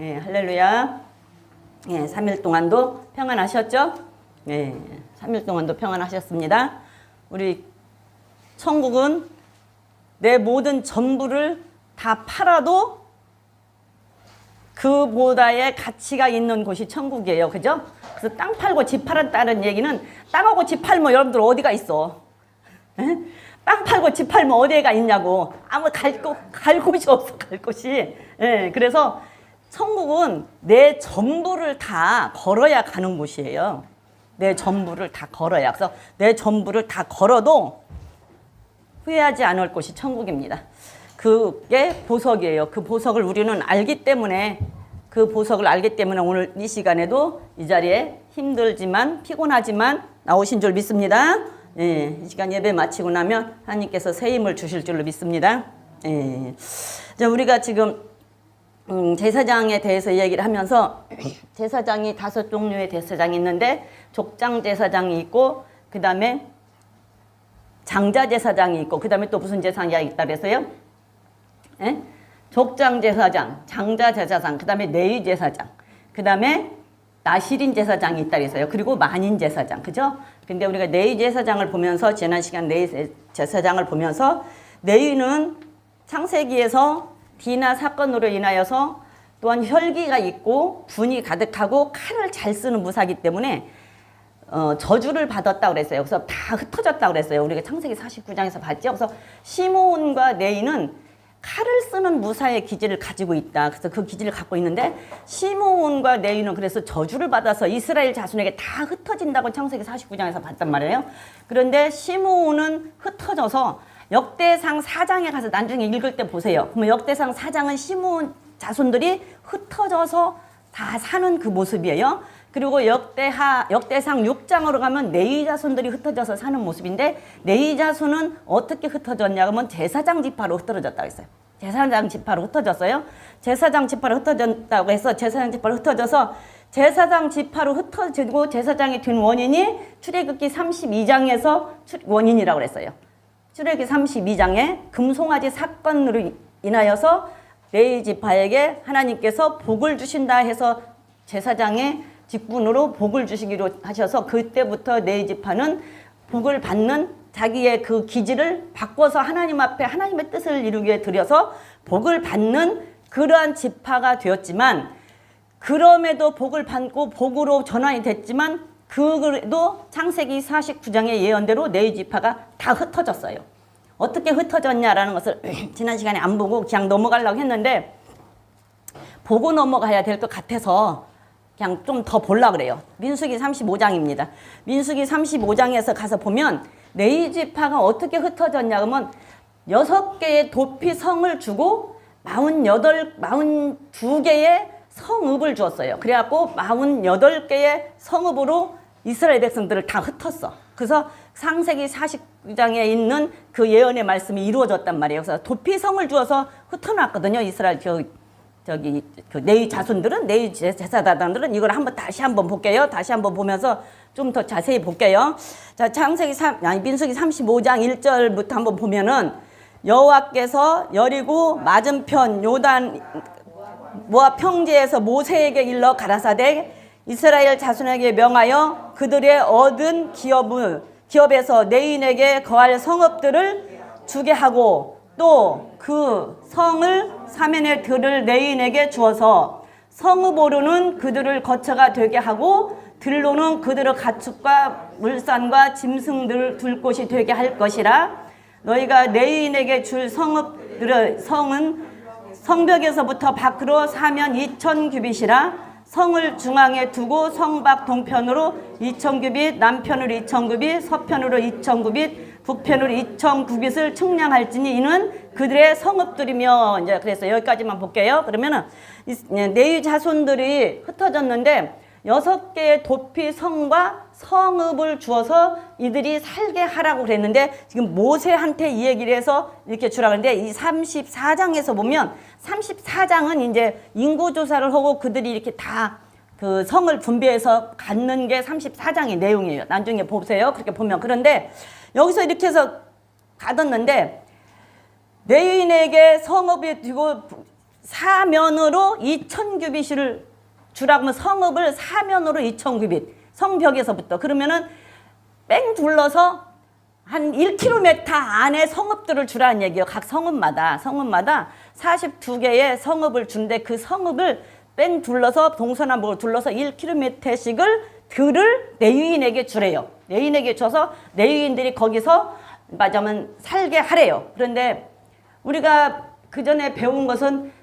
예, 할렐루야. 예, 3일 동안도 평안하셨죠? 예, 3일 동안도 평안하셨습니다. 우리 천국은 내 모든 전부를 다 팔아도 그보다의 가치가 있는 곳이 천국이에요. 그죠? 그래서 땅 팔고 집 팔았다는 얘기는 땅하고 집 팔면 여러분들 어디가 있어? 에? 땅 팔고 집 팔면 어디가 있냐고. 아무 갈 곳이 없어, 갈 곳이. 예, 그래서 천국은 내 전부를 다 걸어야 가는 곳이에요. 내 전부를 다 걸어야. 그래서 내 전부를 다 걸어도 후회하지 않을 곳이 천국입니다. 그게 보석이에요. 그 보석을 우리는 알기 때문에 오늘 이 시간에도 이 자리에 힘들지만 피곤하지만 나오신 줄 믿습니다. 예, 이 시간 예배 마치고 나면 하나님께서 새 힘을 주실 줄로 믿습니다. 예. 자, 우리가 지금 제사장에 대해서 이야기를 하면서 제사장이 5종류의 제사장이 있는데 족장 제사장이 있고 그 다음에 장자 제사장이 있고 그 다음에 또 무슨 제사장이 있다 그래서요? 예? 족장 제사장, 장자 제사장, 그 다음에 내위 제사장, 그 다음에 나시린 제사장이 있다 그래서요. 그리고 만인 제사장, 그죠? 근데 우리가 내위 제사장을 보면서 지난 시간 내위 제사장을 보면서 내위는 창세기에서 디나 사건으로 인하여서 또한 혈기가 있고 분이 가득하고 칼을 잘 쓰는 무사기 때문에 저주를 받았다고 그랬어요. 그래서 다 흩어졌다고 그랬어요. 우리가 창세기 49장에서 봤죠. 그래서 시므온과 내위는 칼을 쓰는 무사의 기질을 가지고 있다. 그래서 그 기질을 갖고 있는데 시므온과 내위는 그래서 저주를 받아서 이스라엘 자손에게 다 흩어진다고 창세기 49장에서 봤단 말이에요. 그런데 시므온은 흩어져서 역대상 4장에 가서 나중에 읽을 때 보세요. 그러면 역대상 4장은 시므온 자손들이 흩어져서 다 사는 그 모습이에요. 그리고 역대상 6장으로 가면 내위 자손들이 흩어져서 사는 모습인데 내위 자손은 어떻게 흩어졌냐 하면 제사장 지파로 흩어졌다고 했어요. 제사장 지파로 흩어졌어요. 제사장 지파로 흩어졌다고 해서 제사장 지파로 흩어져서 제사장 지파로 흩어지고 제사장이 된 원인이 출애굽기 32장에서 원인이라고 그랬어요. 출애굽기 32장에 금송아지 사건으로 인하여서 레위 지파에게 하나님께서 복을 주신다 해서 제사장의 직분으로 복을 주시기로 하셔서 그때부터 레위 지파는 복을 받는 자기의 그 기질을 바꿔서 하나님 앞에 하나님의 뜻을 이루기 위해 드려서 복을 받는 그러한 지파가 되었지만 그럼에도 복을 받고 복으로 전환이 됐지만 그래도 창세기 49장의 예언대로 레위 지파가 다 흩어졌어요. 어떻게 흩어졌냐라는 것을 지난 시간에 안 보고 그냥 넘어가려고 했는데 보고 넘어가야 될 것 같아서 그냥 좀 더 보려고 그래요. 민수기 35장입니다. 민수기 35장에서 가서 보면 레위 지파가 어떻게 흩어졌냐 하면 6개의 도피성을 주고 42개의 성읍을 주었어요. 그래갖고 48개의 성읍으로 이스라엘 백성들을 다 흩었어. 그래서 창세기 49장에 있는 그 예언의 말씀이 이루어졌단 말이에요. 그래서 도피성을 주어서 흩어놨거든요. 이스라엘 그 내위 자손들은, 내위 제사장들은 이걸 다시 한번 볼게요. 다시 한번 보면서 좀 더 자세히 볼게요. 자, 민수기 35장 1절부터 한번 보면은 여호와께서 여리고 맞은편 요단 모압 평지에서 모세에게 일러 가라사대 이스라엘 자손에게 명하여 그들의 얻은 기업에서 내인에게 거할 성읍들을 주게 하고 또 그 성을 사면에 들을 내인에게 주어서 성읍으로는 그들을 거처가 되게 하고 들로는 그들의 가축과 물산과 짐승들을 둘 곳이 되게 할 것이라. 너희가 내인에게 줄 성읍들의 성은 성벽에서부터 밖으로 사면 2000규빗이라. 성을 중앙에 두고 성 밖 동편으로 2000규빗, 남편으로 2000규빗, 서편으로 2000규빗, 북편으로 2000규빗을 측량할지니 이는 그들의 성읍들이며. 이제 그래서 여기까지만 볼게요. 그러면은 내위 자손들이 흩어졌는데 6개의 도피 성과 성읍을 주어서 이들이 살게 하라고 그랬는데 지금 모세한테 이 얘기를 해서 이렇게 주라고 했는데 이 34장에서 보면 34장은 이제 인구조사를 하고 그들이 이렇게 다 그 성을 분배해서 갖는 게 34장의 내용이에요. 나중에 보세요. 그렇게 보면. 그런데 여기서 이렇게 해서 가뒀는데 내인에게 성읍이 되고 사면으로 2000규빗을 주라고 하면 성읍을 사면으로 2000규빗 성벽에서부터 그러면은 뺑 둘러서 한 1km 안에 성읍들을 주라는 얘기예요. 각 성읍마다 42개의 성읍을 준대. 그 성읍을 뺑 둘러서 동서남북으로 둘러서 1km씩을 들을 레위인에게 주래요. 레위인에게 줘서 레위인들이 거기서 말하자면 살게 하래요. 그런데 우리가 그 전에 배운 것은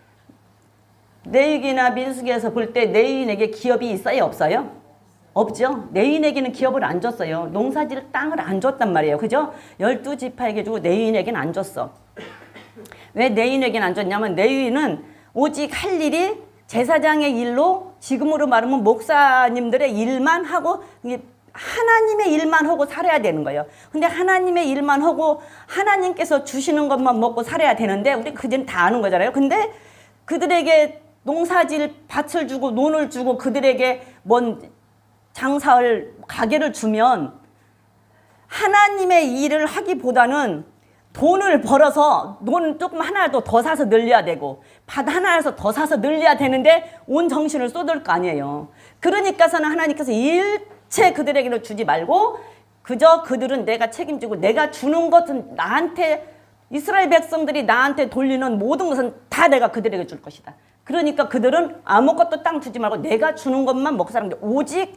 레위기나 민수기에서 볼 때 레위인에게 기업이 있어요, 없어요? 없죠. 레위인에게는 기업을 안 줬어요. 농사질 땅을 안 줬단 말이에요. 그죠? 12지파에게 주고 레위인에게는 안 줬어. 왜 레위인에게는 안 줬냐면 레위인은 오직 할 일이 제사장의 일로 지금으로 말하면 목사님들의 일만 하고 하나님의 일만 하고 살아야 되는 거예요. 근데 하나님의 일만 하고 하나님께서 주시는 것만 먹고 살아야 되는데 우리 그들은 다 아는 거잖아요. 근데 그들에게 농사질 밭을 주고 논을 주고 그들에게 뭔 장사할 가게를 주면 하나님의 일을 하기보다는 돈을 벌어서 논 조금 하나라도 더 사서 늘려야 되고 밭 하나라도 더 사서 늘려야 되는데 온 정신을 쏟을 거 아니에요. 그러니까서는 하나님께서 일체 그들에게는 주지 말고 그저 그들은 내가 책임지고 내가 주는 것은 나한테 이스라엘 백성들이 나한테 돌리는 모든 것은 다 내가 그들에게 줄 것이다. 그러니까 그들은 아무것도 땅 주지 말고 내가 주는 것만 먹고 사는 게 오직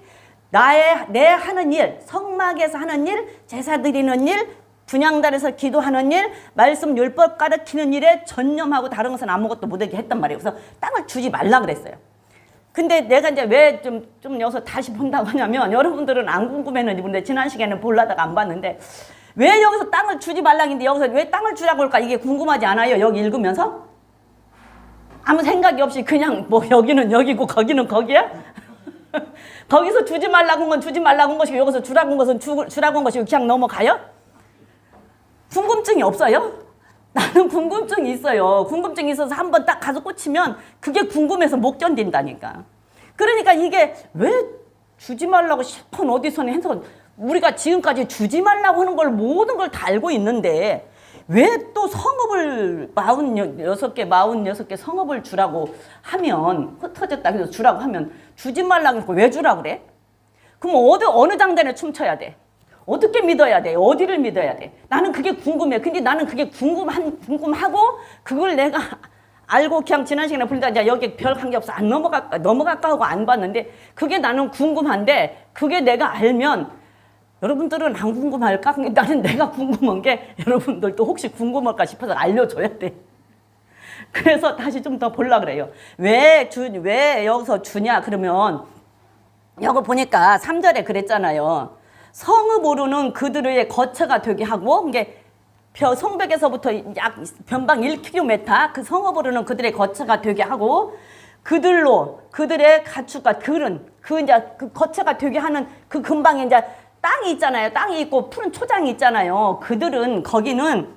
내 하는 일, 성막에서 하는 일, 제사 드리는 일, 분향단에서 기도하는 일, 말씀 율법 가르치는 일에 전념하고 다른 것은 아무것도 못하게 했단 말이에요. 그래서 땅을 주지 말라 그랬어요. 근데 내가 이제 왜 좀 여기서 다시 본다고 하냐면 여러분들은 안 궁금했는지 모르는데 지난 시간에는 보려다가 안 봤는데 왜 여기서 땅을 주지 말라는데 여기서 왜 땅을 주라고 할까 이게 궁금하지 않아요? 여기 읽으면서? 아무 생각이 없이 그냥 뭐 여기는 여기고 거기는 거기야? 거기서 주지 말라고 한 건 주지 말라고 한 것이고 여기서 주라고 한 것은 주라고 한 것이고 그냥 넘어가요? 궁금증이 없어요? 나는 궁금증이 있어요. 궁금증이 있어서 한번 딱 가서 꽂히면 그게 궁금해서 못 견딘다니까. 그러니까 이게 왜 주지 말라고 싶은 어디서는 해서 우리가 지금까지 주지 말라고 하는 걸 모든 걸 다 알고 있는데 왜 또 성읍을 46개 성읍을 주라고 하면 흩어졌다 해서 주라고 하면 주지 말라고 하고 왜 주라고 그래? 그럼 어느 장단에 춤춰야 돼? 어떻게 믿어야 돼? 어디를 믿어야 돼? 나는 그게 궁금해. 근데 나는 그게 궁금하고 그걸 내가 알고 그냥 지난 시간에 불다 이제 여기 별 관계없어 안 넘어갈까 하고 안 봤는데 그게 나는 궁금한데 그게 내가 알면 여러분들은 안 궁금할까? 근데 나는 내가 궁금한 게 여러분들도 혹시 궁금할까 싶어서 알려줘야 돼. 그래서 다시 좀 더 보려고 그래요. 왜 여기서 주냐? 그러면 여기 보니까 3절에 그랬잖아요. 성읍으로는 그들의 거처가 되게 하고 이게 성벽에서부터 약 변방 1km 그 성읍으로는 그들의 거처가 되게 하고 그들로 그들의 가축과 그 거처가 되게 하는 그 근방에 이제 땅이 있잖아요. 땅이 있고 푸른 초장이 있잖아요. 거기는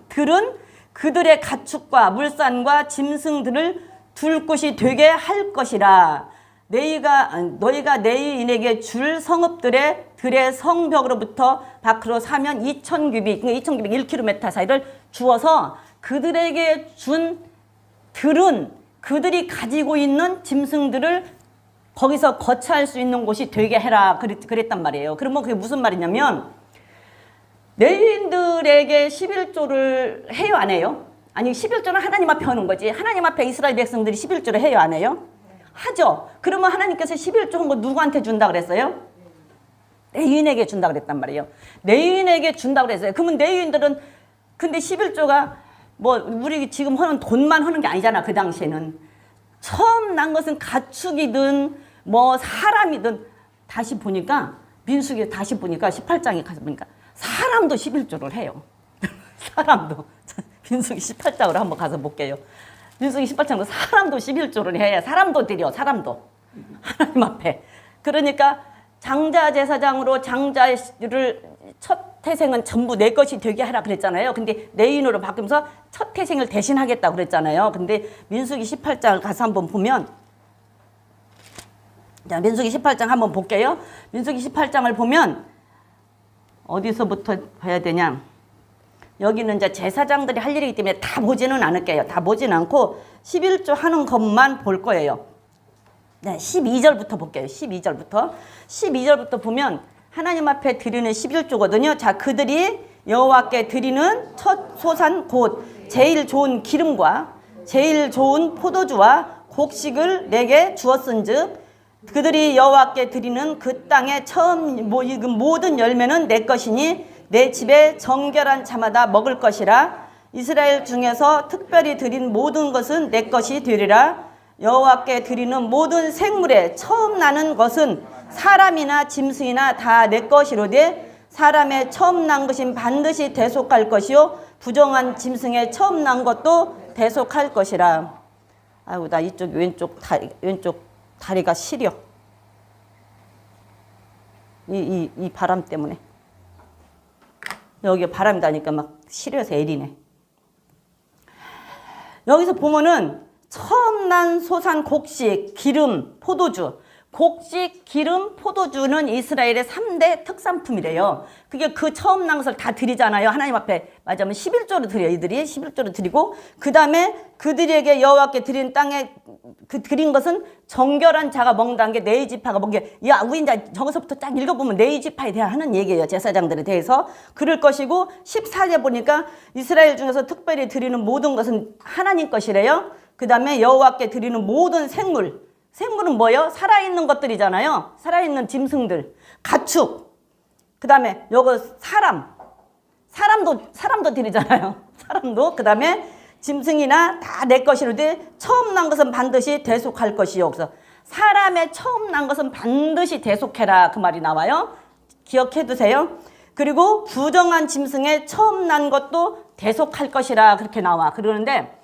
그들의 가축과 물산과 짐승들을 둘 곳이 되게 할 것이라. 너희가 레위인에게 줄 성읍들의 성벽으로부터 밖으로 사면 2000규빗, 1km 사이를 주어서 그들에게 준 그들이 가지고 있는 짐승들을 거기서 거처할 수 있는 곳이 되게 해라 그랬단 말이에요. 그러면 그게 무슨 말이냐면 레위인들에게 11조를 해요 안 해요? 아니 11조는 하나님 앞에 하는 거지. 하나님 앞에 이스라엘 백성들이 11조를 해요 안 해요? 하죠. 그러면 하나님께서 11조 한 거 누구한테 준다 그랬어요? 레위인에게 준다 그랬단 말이에요. 레위인에게 준다 그랬어요. 그러면 레위인들은 근데 11조가 뭐 우리 지금 하는 돈만 하는 게 아니잖아. 그 당시에는 처음 난 것은 가축이든 뭐 사람이든 다시 보니까 민수기 다시 보니까 18장에 가서 보니까 사람도 11조를 해요. 사람도 민수기 18장으로 한번 가서 볼게요. 민수기 18장도 사람도 11조를 해야 사람도 드려 사람도 하나님 앞에. 그러니까 장자 제사장으로 장자를 첫 태생은 전부 내 것이 되게 하라 그랬잖아요. 근데 레위인으로 바뀌면서 첫 태생을 대신하겠다고 그랬잖아요. 근데 민수기 18장을 가서 한번 보면 자, 민수기 18장 한번 볼게요. 민수기 18장을 보면 어디서부터 봐야 되냐? 여기는 이제 제사장들이 할 일이기 때문에 다 보지는 않을게요. 다 보지는 않고 11조 하는 것만 볼 거예요. 네, 12절부터 볼게요. 12절부터 보면 하나님 앞에 드리는 11조거든요. 자, 그들이 여호와께 드리는 첫 소산 곧 제일 좋은 기름과 제일 좋은 포도주와 곡식을 내게 주었은즉 그들이 여호와께 드리는 그 땅에 처음 익은 모든 열매는 내 것이니 내 집에 정결한 자마다 먹을 것이라. 이스라엘 중에서 특별히 드린 모든 것은 내 것이 되리라. 여호와께 드리는 모든 생물에 처음 나는 것은 사람이나 짐승이나 다 내 것이로되 사람의 처음 난 것인 반드시 대속할 것이요 부정한 짐승의 처음 난 것도 대속할 것이라. 아이고, 나 이쪽 왼쪽 다리가 시려. 이 바람 때문에. 여기 바람이 나니까 막 시려서 애리네. 여기서 보면은 처음 난 소산 곡식, 기름, 포도주. 곡식, 기름, 포도주는 이스라엘의 3대 특산품이래요. 그게 그 처음 난 것을 다 드리잖아요. 하나님 앞에 맞으면 11조로 드려요. 이들이 11조로 드리고 그 다음에 그들에게 여호와께 드린 땅에 그 드린 것은 정결한 자가 먹는다는 게 네이 지파가 먹게. 야, 우리 이제 저기서부터 딱 읽어보면 네이 지파에 대한 하는 얘기예요. 제사장들에 대해서. 그럴 것이고 14절 보니까 이스라엘 중에서 특별히 드리는 모든 것은 하나님 것이래요. 그 다음에 여호와께 드리는 모든 생물. 생물은 뭐예요? 살아있는 것들이잖아요. 살아있는 짐승들, 가축. 그 다음에 요거 사람도 드리잖아요. 사람도. 그 다음에 짐승이나 다 내 것이로되 처음 난 것은 반드시 대속할 것이요. 그래서 사람의 처음 난 것은 반드시 대속해라. 그 말이 나와요. 기억해 두세요. 그리고 부정한 짐승의 처음 난 것도 대속할 것이라 그렇게 나와. 그러는데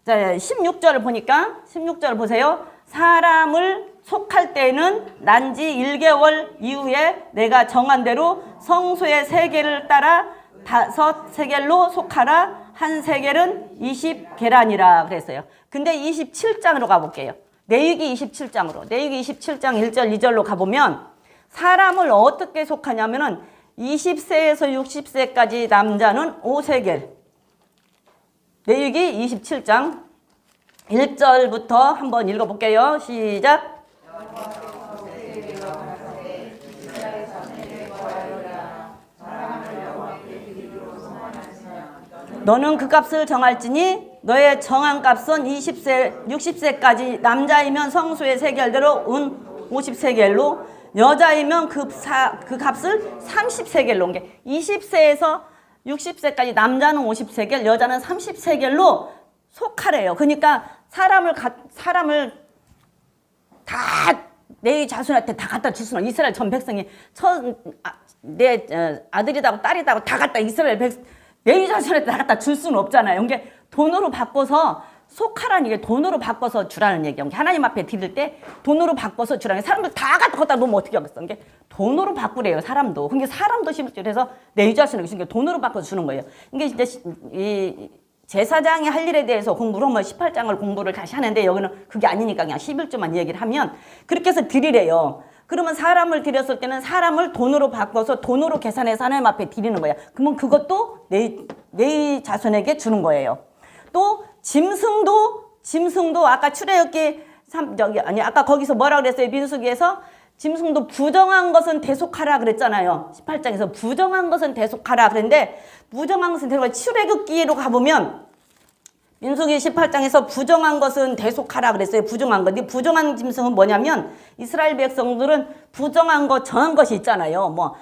16절을 보니까 16절을 보세요. 사람을 속할 때에는 난지 1개월 이후에 내가 정한 대로 성소의 세겔을 따라 5세겔로 속하라. 한 세겔은 20계란이라 그랬어요. 근데 27장으로 가볼게요. 레위기 27장으로. 레위기 27장 1절 2절로 가보면 사람을 어떻게 속하냐면은 20세에서 60세까지 남자는 5세겔. 레위기 27장 1절부터 한번 읽어볼게요. 시작. 너는 그 값을 정할지니 너의 정한 값은 20세, 60세까지 남자이면 성소의 세겔대로 은 50세겔로 여자이면 그 값을 30세겔로 온 게 20세에서 60세까지 남자는 50세겔, 여자는 30세겔로 속하래요. 그러니까 사람을 다 내 자손한테 다 갖다 줄 수는 이스라엘 전 백성이 내 아들이다고 딸이다고 다 갖다 이스라엘 백성 내 자손한테 다 갖다 줄 수는 없잖아요. 이게 돈으로 바꿔서 속하라는 게 돈으로 바꿔서 주라는 얘기예요. 하나님 앞에 드릴 때 돈으로 바꿔서 주라는 게 사람들 다 갖다 놓으면 어떻게 하겠어? 이게 돈으로 바꾸래요. 사람도. 그러니까 사람도 심을줄해서 내 자손에게 돈으로 바꿔서 주는 거예요. 이게 이제 이 제사장이 할 일에 대해서 공부를 하면 18장을 공부를 다시 하는데 여기는 그게 아니니까 그냥 11조만 얘기를 하면 그렇게 해서 드리래요. 그러면 사람을 드렸을 때는 사람을 돈으로 바꿔서 돈으로 계산해서 하나님 앞에 드리는 거야. 그러면 그것도 내 자손에게 주는 거예요. 또 짐승도 아까 출애굽기 아까 거기서 뭐라 그랬어요? 민수기에서 짐승도 부정한 것은 대속하라 그랬잖아요. 18장에서 부정한 것은 대속하라 그랬는데 부정한 것은 대속하라. 출애굽기로 가보면 민수기 18장에서 부정한 것은 대속하라 그랬어요. 부정한 것. 근데 부정한 짐승은 뭐냐면 이스라엘 백성들은 부정한 것, 정한 것이 있잖아요. 뭐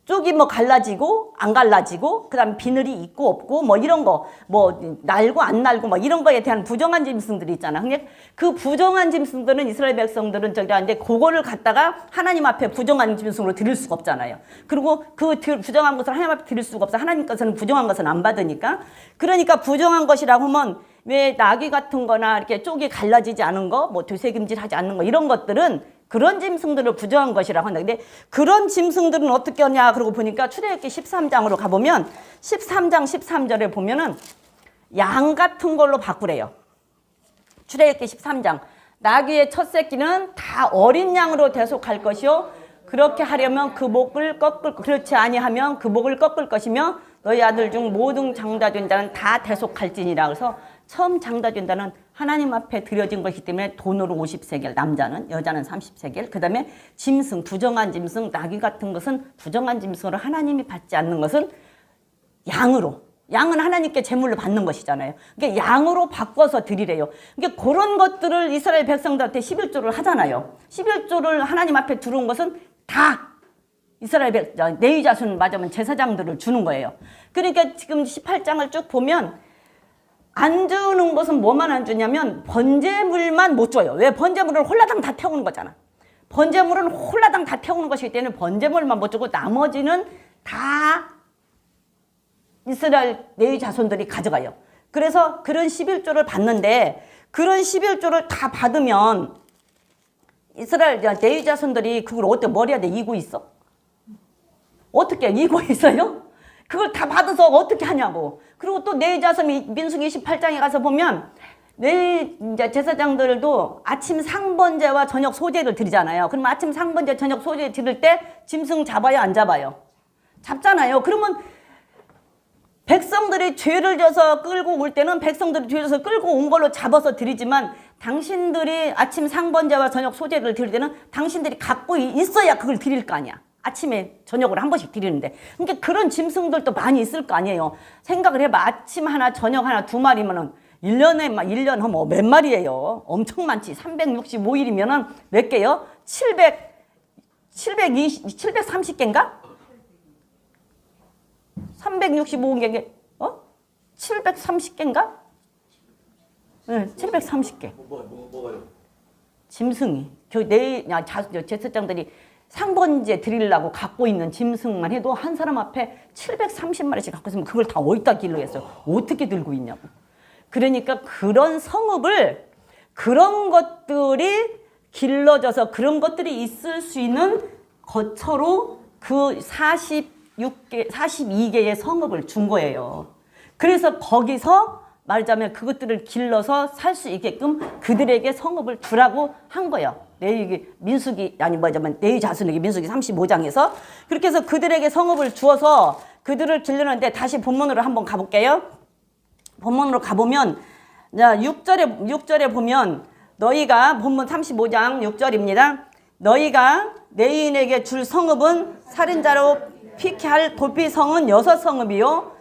쪽이 뭐 갈라지고 안 갈라지고 그다음에 비늘이 있고 없고 뭐 이런 거 뭐 날고 안 날고 뭐 이런 거에 대한 부정한 짐승들이 있잖아. 근데 그 부정한 짐승들은 이스라엘 백성들은 저기 하는데 그거를 갖다가 하나님 앞에 부정한 짐승으로 드릴 수가 없잖아요. 그리고 그 부정한 것을 하나님 앞에 드릴 수가 없어. 하나님 것은 부정한 것은 안 받으니까. 그러니까 부정한 것이라고 하면 왜 나귀 같은 거나 이렇게 쪽이 갈라지지 않은 거, 뭐 되새김질하지 않는 거 이런 것들은 그런 짐승들을 부정한 것이라고 한다. 근데 그런 짐승들은 어떻게 하냐 그러고 보니까 출애굽기 13장으로 가보면 13장 13절에 보면은 양 같은 걸로 바꾸래요. 출애굽기 13장 나귀의 첫 새끼는 다 어린 양으로 대속할 것이요 그렇게 하려면 그 목을 그렇지 아니하면 그 목을 꺾을 것이며 너희 아들 중 모든 장자된 자는 다 대속할지니라. 그래서 처음 장자된 자는 하나님 앞에 드려진 것이기 때문에 돈으로 50세겔, 남자는, 여자는 30세겔. 그 다음에 짐승, 부정한 짐승, 나귀 같은 것은 부정한 짐승으로 하나님이 받지 않는 것은 양으로. 양은 하나님께 제물로 받는 것이잖아요. 그러니까 양으로 바꿔서 드리래요. 그러니까 그런 것들을 이스라엘 백성들한테 11조를 하잖아요. 11조를 하나님 앞에 들어온 것은 다 이스라엘 레위 자손 맞으면 제사장들을 주는 거예요. 그러니까 지금 18장을 쭉 보면 안 주는 것은 뭐만 안 주냐면 번제물만 못 줘요. 왜? 번제물은 홀라당 다 태우는 거잖아. 번제물은 홀라당 다 태우는 것이기 때문에 번제물만 못 주고 나머지는 다 이스라엘 레위 자손들이 가져가요. 그래서 그런 11조를 받는데 그런 11조를 다 받으면 이스라엘 레위 자손들이 그걸 어떻게 머리에 이고 있어? 어떻게 이고 있어요? 그걸 다 받아서 어떻게 하냐고. 그리고 또 레위 자손이 민수기 28장에 가서 보면 레위 제사장들도 아침 상번제와 저녁 소제를 드리잖아요. 그럼 아침 상번제 저녁 소제 드릴 때 짐승 잡아요 안 잡아요? 잡잖아요. 그러면 백성들이 죄를 져서 끌고 올 때는 백성들이 죄를 져서 끌고 온 걸로 잡아서 드리지만 당신들이 아침 상번제와 저녁 소제를 드릴 때는 당신들이 갖고 있어야 그걸 드릴 거 아니야. 아침에 저녁으로 한 번씩 드리는데. 그러니까 그런 짐승들도 많이 있을 거 아니에요. 생각을 해봐. 아침 하나 저녁 하나 두 마리면은 1년에 막 1년 하면 몇 마리예요. 엄청 많지. 365일이면은 몇 개요? 730개인가? 365개, 730개인가? 네, 730개. 뭐가요? 짐승이. 제사장들이 상번제 드리려고 갖고 있는 짐승만 해도 한 사람 앞에 730마리씩 갖고 있으면 그걸 다 어디다 길러겠어요? 어떻게 들고 있냐고. 그러니까 그런 성읍을 그런 것들이 길러져서 그런 것들이 있을 수 있는 거처로 그 42개의 성읍을 준 거예요. 그래서 거기서 말하자면 그것들을 길러서 살 수 있게끔 그들에게 성읍을 주라고 한 거예요. 민수기 레위 자손에게 민수기 35장에서 그렇게 해서 그들에게 성읍을 주어서 그들을 길르는데 다시 본문으로 한번 가볼게요. 본문으로 가보면 6절에 보면 너희가 본문 35장 6절입니다. 너희가 레위인에게 줄 성읍은 살인자로 피케할 도피성은 6성읍이요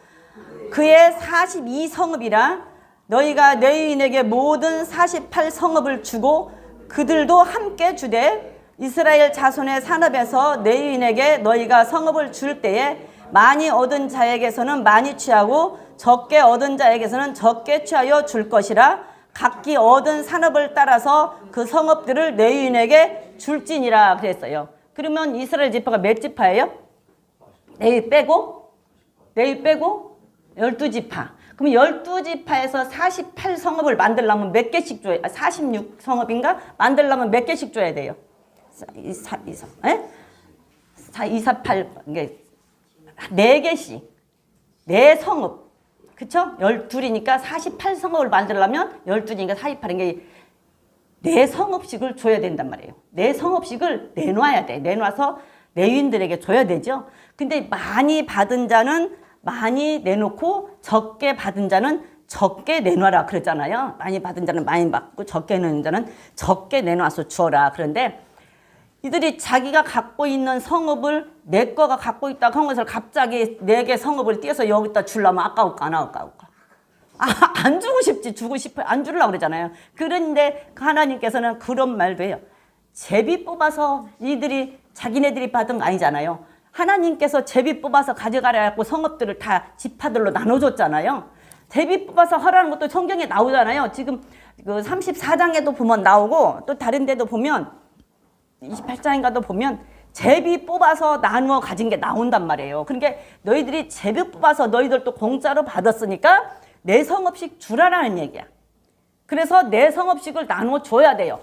그의 42성읍이라 너희가 레위인에게 모든 48성읍을 주고 그들도 함께 주되 이스라엘 자손의 산업에서 레위인에게 너희가 성읍을 줄 때에 많이 얻은 자에게서는 많이 취하고 적게 얻은 자에게서는 적게 취하여 줄 것이라 각기 얻은 산업을 따라서 그 성읍들을 레위인에게 줄지니라 그랬어요. 그러면 이스라엘 지파가 몇 지파예요? 레위 빼고 12지파. 그럼 12지파에서 48성읍을 만들려면 몇 개씩 줘야, 46성읍인가? 만들려면 몇 개씩 줘야 돼요? 248, 이게 4개씩. 4성읍. 그쵸? 12이니까 48성읍을 만들려면 12니까 48인 게 4성읍씩을 줘야 된단 말이에요. 4성읍씩을 내놔야 돼. 내놔서 레위인들에게 줘야 되죠. 근데 많이 받은 자는 많이 내놓고 적게 받은 자는 적게 내놔라 그랬잖아요. 많이 받은 자는 많이 받고 적게 내는 자는 적게 내놔서 주어라. 그런데 이들이 자기가 갖고 있는 성읍을 내 거가 갖고 있다고 한 것을 갑자기 4개 성읍을 떼서 여기다 주려면 아까울까 안 아까울까? 안 주고 싶지. 주고 싶어요. 안 주려고 그러잖아요. 그런데 하나님께서는 그런 말도 해요. 제비 뽑아서 이들이 자기네들이 받은 거 아니잖아요. 하나님께서 제비 뽑아서 가져가라 했고 성읍들을 다 지파들로 나눠줬잖아요. 제비 뽑아서 하라는 것도 성경에 나오잖아요. 지금 그 34장에도 보면 나오고 또 다른 데도 보면 28장인가도 보면 제비 뽑아서 나누어 가진 게 나온단 말이에요. 그러니까 너희들이 제비 뽑아서 너희들도 공짜로 받았으니까 4성읍씩 주라라는 얘기야. 그래서 4성읍씩을 나누어 줘야 돼요.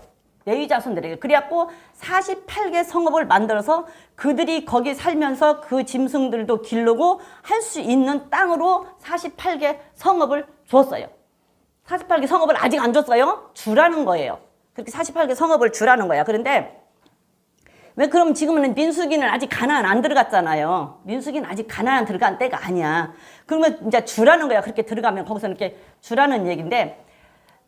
레위 자손들에게. 그래갖고 48개 성읍을 만들어서 그들이 거기 살면서 그 짐승들도 기르고 할 수 있는 땅으로 48개 성읍을 줬어요. 48개 성읍을 아직 안 줬어요. 주라는 거예요. 그렇게 48개 성읍을 주라는 거야. 그런데 왜 그럼 지금은 민수기는 아직 가나안 안 들어갔잖아요. 민수기는 아직 가나안 들어간 때가 아니야. 그러면 이제 주라는 거야. 그렇게 들어가면 거기서 이렇게 주라는 얘기인데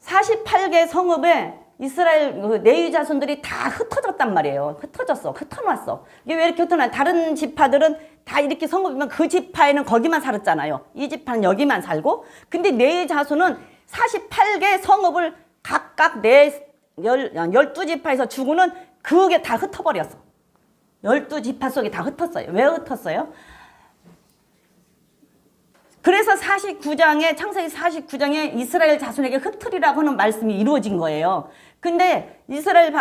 48개 성읍에 이스라엘 레위 자손들이 다 흩어졌단 말이에요. 흩어졌어. 흩어놨어. 이게 왜 이렇게 흩어놨? 다른 지파들은 다 이렇게 성읍이면 그 지파에는 거기만 살았잖아요. 이 지파는 여기만 살고. 근데 레위 자손은 48개 성읍을 각각 12지파에서 주고는 그게 다 흩어버렸어. 12지파 속에 다 흩었어요. 왜 흩었어요? 그래서 49장에 창세기 49장에 이스라엘 자손에게 흩으리라고 하는 말씀이 이루어진 거예요. 근데 이스라엘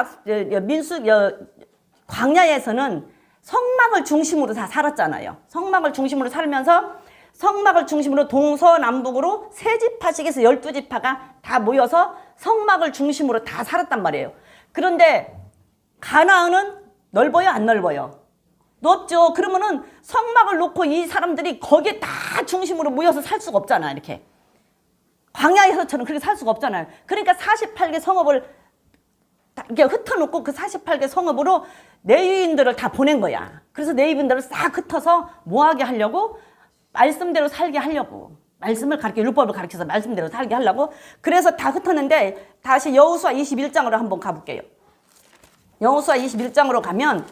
광야에서는 성막을 중심으로 다 살았잖아요. 성막을 중심으로 살면서 성막을 중심으로 동서남북으로 세 지파씩에서 12지파가 다 모여서 성막을 중심으로 다 살았단 말이에요. 그런데 가나안은 넓어요, 안 넓어요? 넓죠. 그러면은 성막을 놓고 이 사람들이 거기에 다 중심으로 모여서 살 수가 없잖아. 이렇게 광야에서처럼 그렇게 살 수가 없잖아요. 그러니까 48개 성읍을 이렇게 흩어놓고 그 48개 성읍으로 레위인들을 다 보낸 거야. 그래서 레위인들을 싹 흩어서 뭐하게 하려고? 말씀대로 살게 하려고. 말씀을 가르쳐, 율법을 가르쳐서 말씀대로 살게 하려고. 그래서 다 흩었는데 다시 여호수아 21장으로 한번 가볼게요. 여호수아 21장으로 가면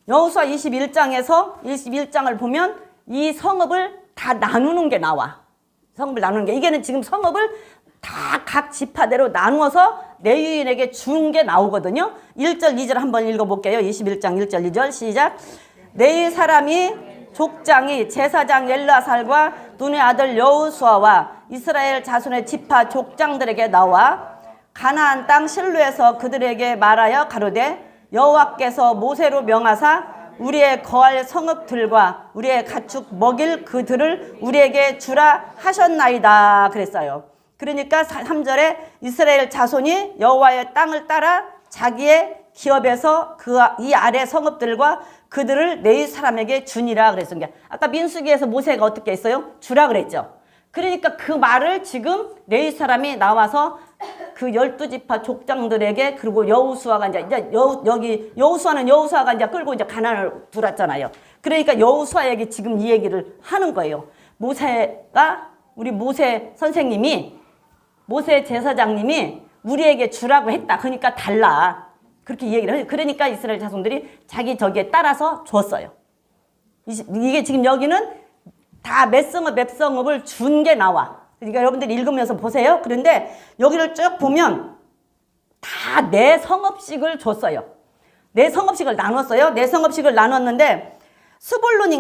여호수아 21장에서 21장을 보면 이 성읍을 다 나누는 게 나와. 성읍을 나누는 게. 이게는 지금 성읍을 다 각 지파대로 나누어서 레위인에게 준 게 나오거든요. 1절, 2절 한번 읽어볼게요. 21장 1절, 2절 시작. 레위 사람이 족장이 제사장 엘라살과 눈의 아들 여호수아와 이스라엘 자손의 지파 족장들에게 나와 가나안 땅 실로에서 그들에게 말하여 가로되 여호와께서 모세로 명하사 우리의 거할 성읍들과 우리의 가축 먹일 그들을 우리에게 주라 하셨나이다 그랬어요. 그러니까 3절에 이스라엘 자손이 여호와의 땅을 따라 자기의 기업에서 이 아래 성읍들과 그들을 레위 사람에게 주니라 그랬습니다. 아까 민수기에서 모세가 어떻게 했어요? 주라 그랬죠. 그러니까 그 말을 지금 레위 사람이 나와서 그 12지파 족장들에게 그리고 여호수아가 이제 여기 여호수아가 이제 끌고 이제 가나안을 들었잖아요. 그러니까 여호수아에게 지금 이 얘기를 하는 거예요. 우리 모세 선생님이 모세 제사장님이 우리에게 주라고 했다. 그러니까 달라. 그렇게 얘기를 해요. 그러니까 이스라엘 자손들이 자기 저기에 따라서 줬어요. 이게 지금 여기는 다 몇 성읍을 준 게 나와. 그러니까 여러분들이 읽으면서 보세요. 그런데 여기를 쭉 보면 다 4성읍씩을 줬어요. 4성읍씩을 나눴어요. 4성읍씩을 나눴는데 스불론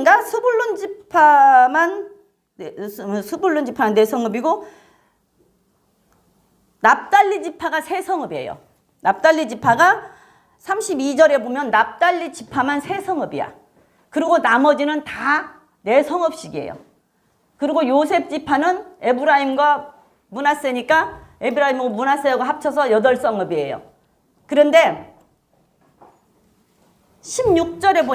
지파만 스불론 지파는 4성읍이고 납달리 지파가 3성읍이에요. 납달리 지파가 32절에 보면 납달리 지파만 3성읍이야. 그리고 나머지는 다 4성읍씩이에요. 그리고 요셉 지파는 에브라임과 므낫세니까 에브라임과 므낫세하고 합쳐서 8성읍이에요. 그런데 16절에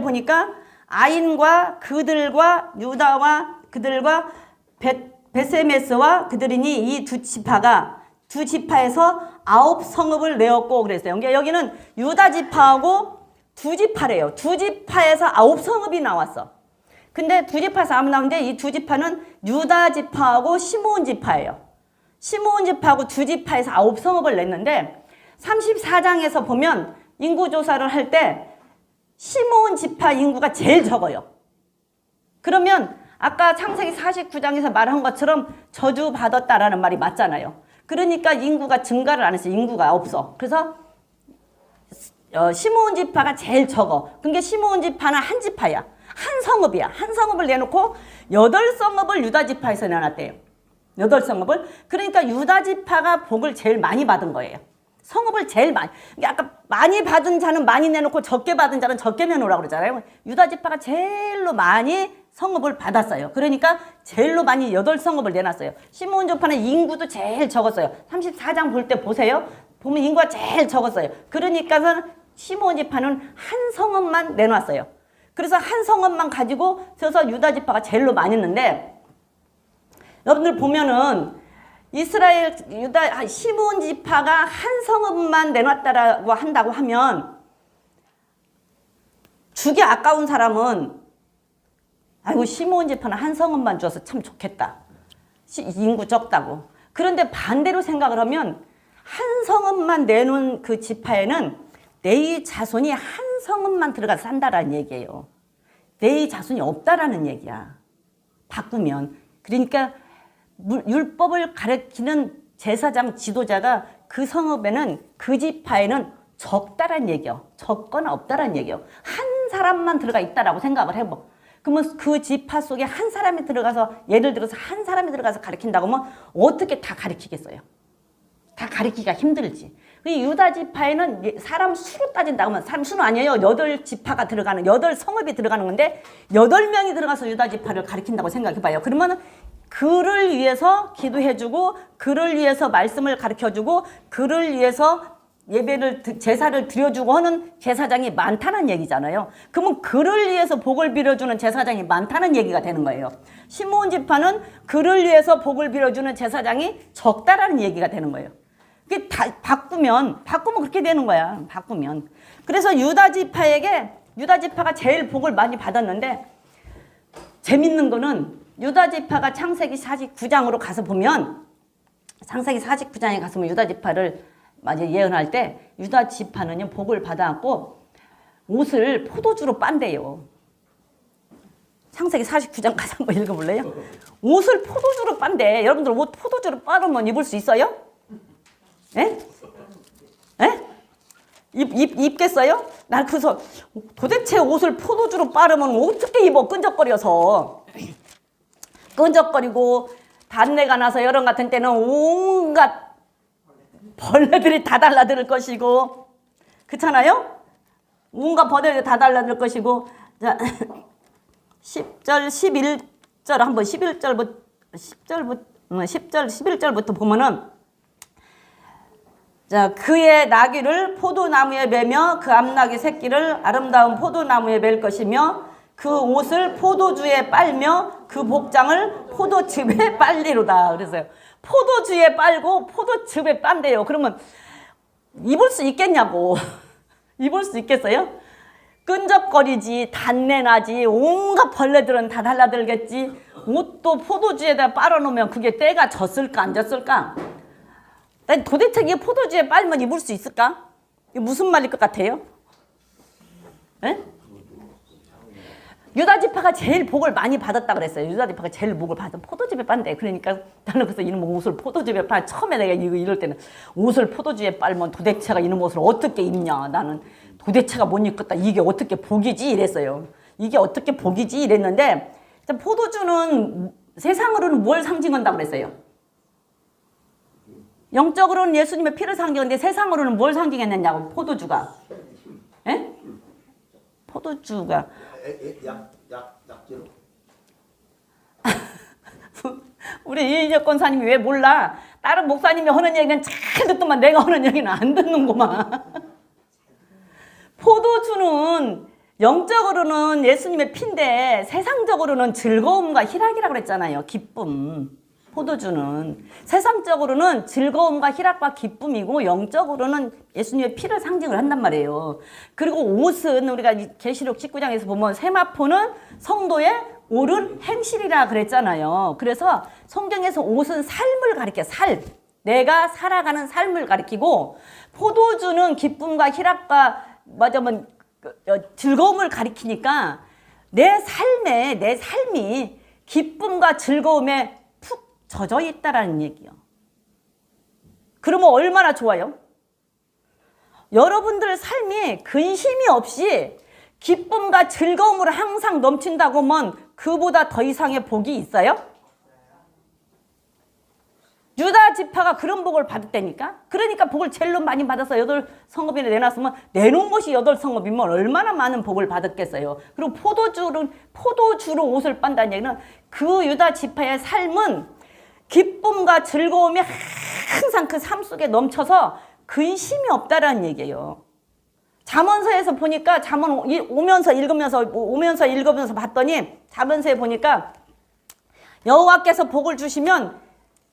보니까 아인과 그들과 유다와 그들과 베세메스와 그들이니 이 두 지파에서 9성읍을 내었고 그랬어요. 그러니까 여기는 유다 지파하고 두 지파래요. 두 지파에서 9성읍이 나왔어. 근데 두 지파에서 아무 나오는데 이 두 지파는 유다 지파하고 시므온 지파예요. 시므온 지파하고 두 지파에서 9성읍을 냈는데 34장에서 보면 인구조사를 할 때 시므온 지파 인구가 제일 적어요. 그러면 아까 창세기 49장에서 말한 것처럼 저주받았다라는 말이 맞잖아요. 그러니까 인구가 증가를 안 했어요. 인구가 없어. 그래서 시므온 지파가 제일 적어. 그러니까 시므온 지파는 한 지파야. 한 성읍이야. 한 성읍을 내놓고 8성읍을 유다 지파에서 내놨대요. 8성읍을. 그러니까 유다 지파가 복을 제일 많이 받은 거예요. 성읍을 제일 많이. 아까 많이 받은 자는 많이 내놓고 적게 받은 자는 적게 내놓으라고 그러잖아요. 유다 지파가 제일로 많이 성읍을 받았어요. 그러니까 제일로 많이 8성읍을 내놨어요. 시므온 지파는 인구도 제일 적었어요. 34장 볼 때 보세요. 보면 인구가 제일 적었어요. 그러니까 시므온 지파는 한 성읍만 내놨어요. 그래서 한 성읍만 가지고 서서 유다 지파가 제일로 많이 했는데 여러분들 보면은 이스라엘 유다 시므온 지파가 한 성읍만 내놨다라고 한다고 하면 죽이 아까운 사람은 아이고 시므온 지파는 한 성읍만 주어서 참 좋겠다. 인구 적다고. 그런데 반대로 생각을 하면 한 성읍만 내놓은 그 지파에는 내 자손이 한 성읍만 들어가서 산다라는 얘기예요. 내 자손이 없다라는 얘기야. 바꾸면. 그러니까 율법을 가르치는 제사장 지도자가 그 성읍에는 그 지파에는 적다란 얘기요. 적거나 없다란 얘기요. 한 사람만 들어가 있다라고 생각을 해봐. 그러면 그 지파 속에 한 사람이 들어가서 예를 들어서 한 사람이 들어가서 가르친다고 하면 어떻게 다 가르치겠어요? 다 가르치기가 힘들지. 유다 지파에는 사람 수로 따진다고 하면 사람 수는 아니에요. 8지파가 들어가는 8성읍이 들어가는 건데 8명이 들어가서 유다 지파를 가르친다고 생각해봐요. 그러면 그를 위해서 기도해주고 그를 위해서 말씀을 가르쳐주고 그를 위해서 예배를 제사를 드려주고 하는 제사장이 많다는 얘기잖아요. 그러면 그를 위해서 복을 빌어주는 제사장이 많다는 얘기가 되는 거예요. 시므온 지파는 그를 위해서 복을 빌어주는 제사장이 적다라는 얘기가 되는 거예요. 그게 바꾸면 그렇게 되는 거야. 바꾸면. 그래서 유다 지파가 제일 복을 많이 받았는데 재밌는 거는 유다 지파가 창세기 49장으로 가서 보면 창세기 49장에 가서 유다 지파를 예언할 때 유다 지파는요 복을 받아갖고 옷을 포도주로 빤대요. 창세기 49장 가서 한번 읽어볼래요? 옷을 포도주로 빤대. 여러분들 옷 포도주로 빠르면 입을 수 있어요? 예? 예? 입겠어요? 난 그래서 도대체 옷을 포도주로 빠르면 어떻게 입어? 끈적거려서. 끈적거리고 단내가 나서 여름 같은 때는 온갖 벌레들이 다 달라들 것이고 그렇잖아요? 온갖 벌레들이 다 달라들 것이고 자 10절 11절 한번 11절부터 11절부터 보면은 자 그의 나귀를 포도나무에 매며 그 암나귀 새끼를 아름다운 포도나무에 맬 것이며 그 옷을 포도주에 빨며 그 복장을 포도즙에 빨리로다. 그랬어요. 포도주에 빨고 포도즙에 빤대요. 그러면 입을 수 있겠냐고. 입을 수 있겠어요? 끈적거리지, 단내 나지, 온갖 벌레들은 다 달라들겠지. 옷도 포도주에다 빨아놓으면 그게 때가 졌을까 안 졌을까? 도대체 이게 포도주에 빨면 입을 수 있을까? 이게 무슨 말일 것 같아요? 에? 유다 지파가 제일 복을 많이 받았다 그랬어요. 유다 지파가 제일 복을 받아 포도즙에 빤대. 그러니까 나는 그래서 이놈 옷을 포도즙에 빨 처음에 내가 이럴 때는 옷을 포도즙에 빨면 도대체가 이놈 옷을 어떻게 입냐. 나는 도대체가 못 입겠다. 이게 어떻게 복이지 이랬어요. 이게 어떻게 복이지 이랬는데 포도주는 세상으로는 뭘 상징한다고 그랬어요? 영적으로는 예수님의 피를 상징하는데 세상으로는 뭘 상징했느냐고 포도주가. 에? 포도주가 약재로. 우리 이희재 권사님이 왜 몰라? 다른 목사님이 하는 얘기는 잘 듣더만 내가 하는 얘기는 안 듣는구만. 포도주는 영적으로는 예수님의 피인데 세상적으로는 즐거움과 희락이라고 그랬잖아요. 기쁨. 포도주는 세상적으로는 즐거움과 희락과 기쁨이고 영적으로는 예수님의 피를 상징을 한단 말이에요. 그리고 옷은 우리가 계시록 19장에서 보면 세마포는 성도의 옳은 행실이라 그랬잖아요. 그래서 성경에서 옷은 삶을 가리켜 내가 살아가는 삶을 가리키고 포도주는 기쁨과 희락과 즐거움을 가리키니까 내 삶이 기쁨과 즐거움에 젖어 있다라는 얘기요. 그러면 얼마나 좋아요? 여러분들 삶이 근심이 없이 기쁨과 즐거움으로 항상 넘친다고 하면 그보다 더 이상의 복이 있어요? 유다 지파가 그런 복을 받았다니까? 그러니까 복을 제일 많이 받아서 8성읍이나 내놨으면 내놓은 것이 8성읍이면 얼마나 많은 복을 받았겠어요. 그리고 포도주로 옷을 빤다는 얘기는 그 유다 지파의 삶은 기쁨과 즐거움이 항상 그 삶 속에 넘쳐서 근심이 없다라는 얘기예요. 잠언서에서 보니까 오면서 읽으면서 봤더니 잠언서에 보니까 여호와께서 복을 주시면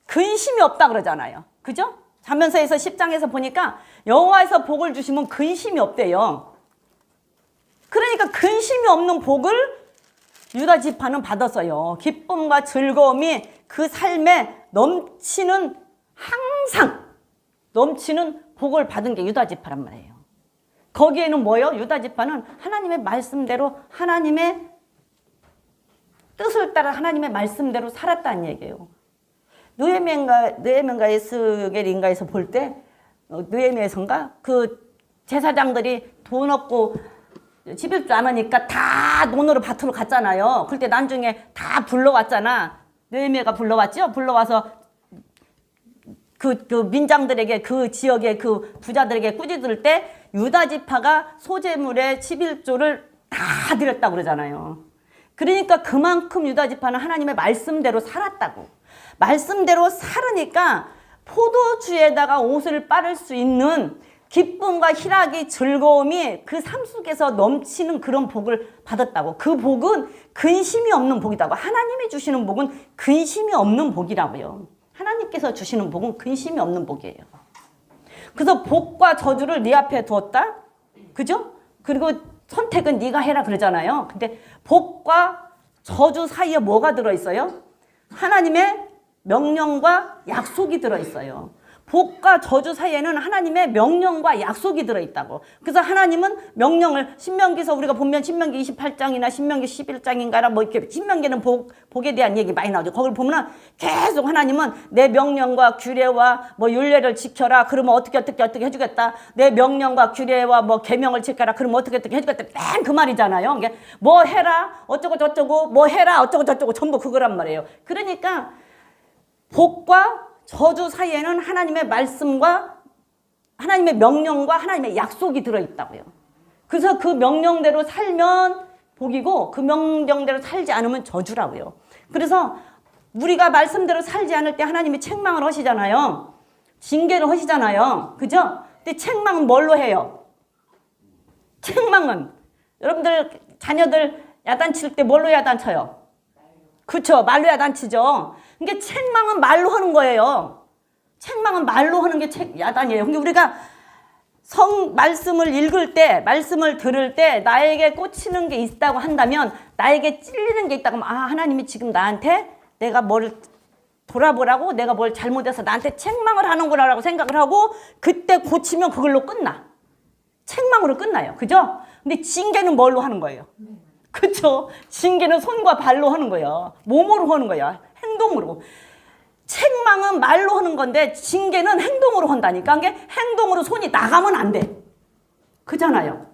근심이 없다 그러잖아요. 그죠? 잠언서에서 10장에서 보니까 여호와에서 복을 주시면 근심이 없대요. 그러니까 그러니까 근심이 없는 복을 유다 지파는 받았어요. 기쁨과 즐거움이 그 삶에 넘치는, 항상 넘치는 복을 받은 게 유다 지파란 말이에요. 거기에는 뭐예요? 유다 지파는 하나님의 말씀대로, 하나님의 뜻을 따라 하나님의 말씀대로 살았다는 얘기예요. 느헤미야 에스겔인가에서 볼 때, 느헤미야에서인가 그 제사장들이 돈 없고 11조 안 하니까 다 돈으로 밭으로 갔잖아요. 그럴 때 나중에 다 불러왔잖아. 느헤미야가 불러왔죠. 불러와서 그 민장들에게, 그 지역의 그 부자들에게 꾸짖을 때 유다 지파가 소재물의 11조를 다 드렸다고 그러잖아요. 그러니까 그만큼 유다 지파는 하나님의 말씀대로 살았다고. 말씀대로 살으니까 포도주에다가 옷을 빨을 수 있는 기쁨과 희락이, 즐거움이 그 삶 속에서 넘치는 그런 복을 받았다고. 그 복은 근심이 없는 복이라고. 하나님이 주시는 복은 근심이 없는 복이라고요. 하나님께서 주시는 복은 근심이 없는 복이에요. 그래서 복과 저주를 네 앞에 두었다. 그죠? 그리고 선택은 네가 해라 그러잖아요. 근데 복과 저주 사이에 뭐가 들어있어요? 하나님의 명령과 약속이 들어있어요. 복과 저주 사이에는 하나님의 명령과 약속이 들어있다고. 그래서 하나님은 명령을, 신명기에서 우리가 보면 신명기 28장이나 신명기 11장인가라 뭐 이렇게, 신명기는 복에 대한 얘기 많이 나오죠. 거기를 보면 계속 하나님은 내 명령과 규례와 뭐 율례를 지켜라. 그러면 어떻게 해주겠다. 내 명령과 규례와 뭐 계명을 지켜라. 그러면 어떻게 해주겠다. 땡 그 말이잖아요. 이게 뭐 해라 어쩌고 저쩌고, 뭐 해라 어쩌고 저쩌고, 전부 그거란 말이에요. 그러니까 복과 저주 사이에는 하나님의 말씀과 하나님의 명령과 하나님의 약속이 들어있다고요. 그래서 그 명령대로 살면 복이고 그 명령대로 살지 않으면 저주라고요. 그래서 우리가 말씀대로 살지 않을 때 하나님이 책망을 하시잖아요. 징계를 하시잖아요. 그죠? 근데 책망은 뭘로 해요? 책망은 여러분들 자녀들 야단칠 때 뭘로 야단쳐요? 그렇죠. 말로 야단치죠. 그러니까 책망은 말로 하는 거예요. 책망은 말로 하는 게 야단이에요. 그러니까 우리가 말씀을 읽을 때, 말씀을 들을 때 나에게 꽂히는 게 있다고 한다면, 나에게 찔리는 게 있다고 하면, 아, 하나님이 지금 나한테 내가 뭘 돌아보라고, 내가 뭘 잘못해서 나한테 책망을 하는구나라고 생각을 하고 그때 고치면 그걸로 끝나. 책망으로 끝나요. 그죠? 근데 징계는 뭘로 하는 거예요? 그렇죠? 징계는 손과 발로 하는 거예요. 몸으로 하는 거야. 행동으로. 책망은 말로 하는 건데 징계는 행동으로 한다니까. 이게 행동으로 손이 나가면 안 돼. 그잖아요.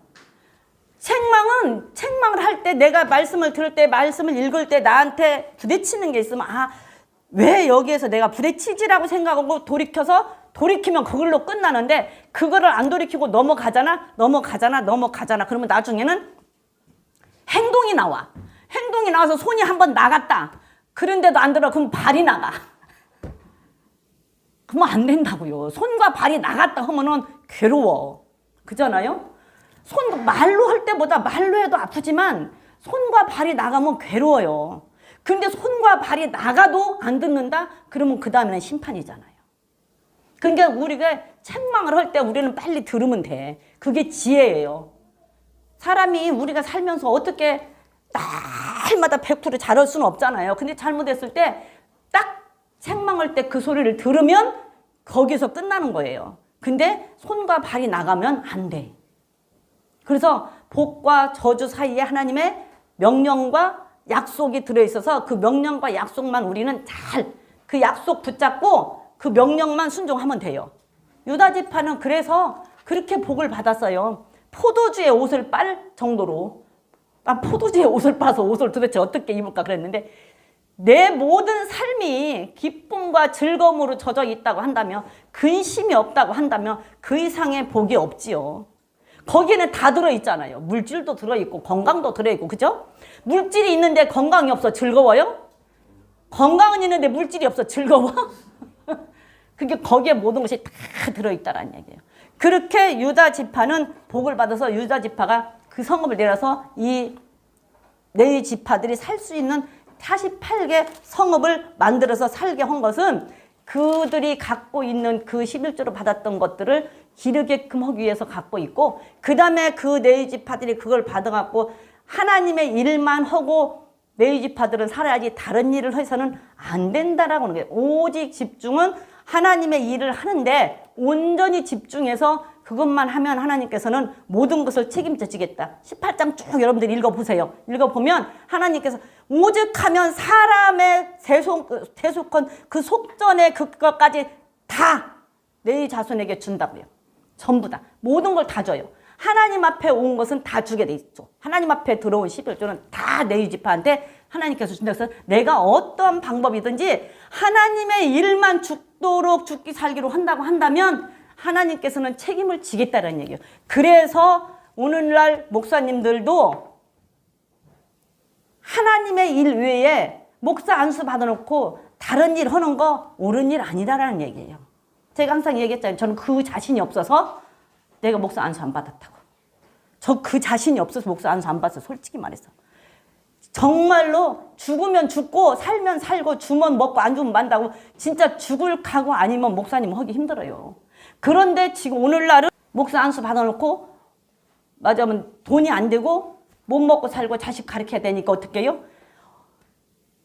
책망을 할 때, 내가 말씀을 들을 때, 말씀을 읽을 때 나한테 부딪히는 게 있으면, 아, 왜 여기에서 내가 부딪히지라고 생각하고 돌이키면 그걸로 끝나는데, 그거를 안 돌이키고 넘어가잖아. 그러면 나중에는 행동이 나와. 행동이 나와서 손이 한번 나갔다. 그런데도 안 들어. 그럼 발이 나가. 그러면 안 된다고요. 손과 발이 나갔다 하면은 괴로워. 그잖아요? 말로 할 때보다, 말로 해도 아프지만 손과 발이 나가면 괴로워요. 근데 손과 발이 나가도 안 듣는다? 그러면 그 다음에는 심판이잖아요. 그러니까 우리가 책망을 할 때 우리는 빨리 들으면 돼. 그게 지혜예요. 사람이 우리가 살면서 어떻게 날마다 100% 잘할 수는 없잖아요. 근데 잘못했을 때 딱 책망할 때 그 소리를 들으면 거기서 끝나는 거예요. 근데 손과 발이 나가면 안 돼. 그래서 복과 저주 사이에 하나님의 명령과 약속이 들어있어서 그 명령과 약속만 우리는 잘 그 약속 붙잡고 그 명령만 순종하면 돼요. 유다 지파는 그래서 그렇게 복을 받았어요. 포도주의 옷을 빨 정도로. 난 포도주의 옷을 빨아서 옷을 도대체 어떻게 입을까 그랬는데, 내 모든 삶이 기쁨과 즐거움으로 젖어 있다고 한다면, 근심이 없다고 한다면 그 이상의 복이 없지요. 거기에는 다 들어있잖아요. 물질도 들어있고 건강도 들어있고. 그죠? 물질이 있는데 건강이 없어 즐거워요? 건강은 있는데 물질이 없어 즐거워? 그게 거기에 모든 것이 다 들어있다라는 얘기예요. 그렇게 유다 지파는 복을 받아서 유다 지파가 그 성읍을 내려서 이 네 지파들이 살 수 있는 48개 성읍을 만들어서 살게 한 것은 그들이 갖고 있는 그 11조로 받았던 것들을 기르게끔 하기 위해서 갖고 있고, 그 다음에 그 네이 지파들이 그걸 받아갖고 하나님의 일만 하고 네이 지파들은 살아야지 다른 일을 해서는 안 된다라고 하는 거예요. 오직 집중은 하나님의 일을 하는데 온전히 집중해서 그것만 하면 하나님께서는 모든 것을 책임져 지겠다. 18장 쭉 여러분들 읽어보세요. 읽어보면 하나님께서 오죽하면 사람의 대속한 그 속전의 그것까지 다 내 자손에게 준다고요. 전부 다. 모든 걸 다 줘요. 하나님 앞에 온 것은 다 주게 돼 있죠. 하나님 앞에 들어온 11조는 다 내 지파한테 하나님께서 준다고 해서 내가 어떤 방법이든지 하나님의 일만 죽도록 죽기 살기로 한다고 한다면 하나님께서는 책임을 지겠다는 얘기예요. 그래서 오늘날 목사님들도 하나님의 일 외에 목사 안수 받아놓고 다른 일 하는 거 옳은 일 아니다라는 얘기예요. 제가 항상 얘기했잖아요. 저는 그 자신이 없어서 내가 목사 안수 안 받았다고. 저 그 자신이 없어서 목사 안수 안 받았어요. 솔직히 말해서. 정말로 죽으면 죽고 살면 살고 주면 먹고 안 주면 만다고 진짜 죽을 각오 아니면 목사님 하기 힘들어요. 그런데 지금 오늘날은 목사 안수 받아놓고 맞으면 돈이 안 되고 못 먹고 살고 자식 가르쳐야 되니까 어떻게 해요?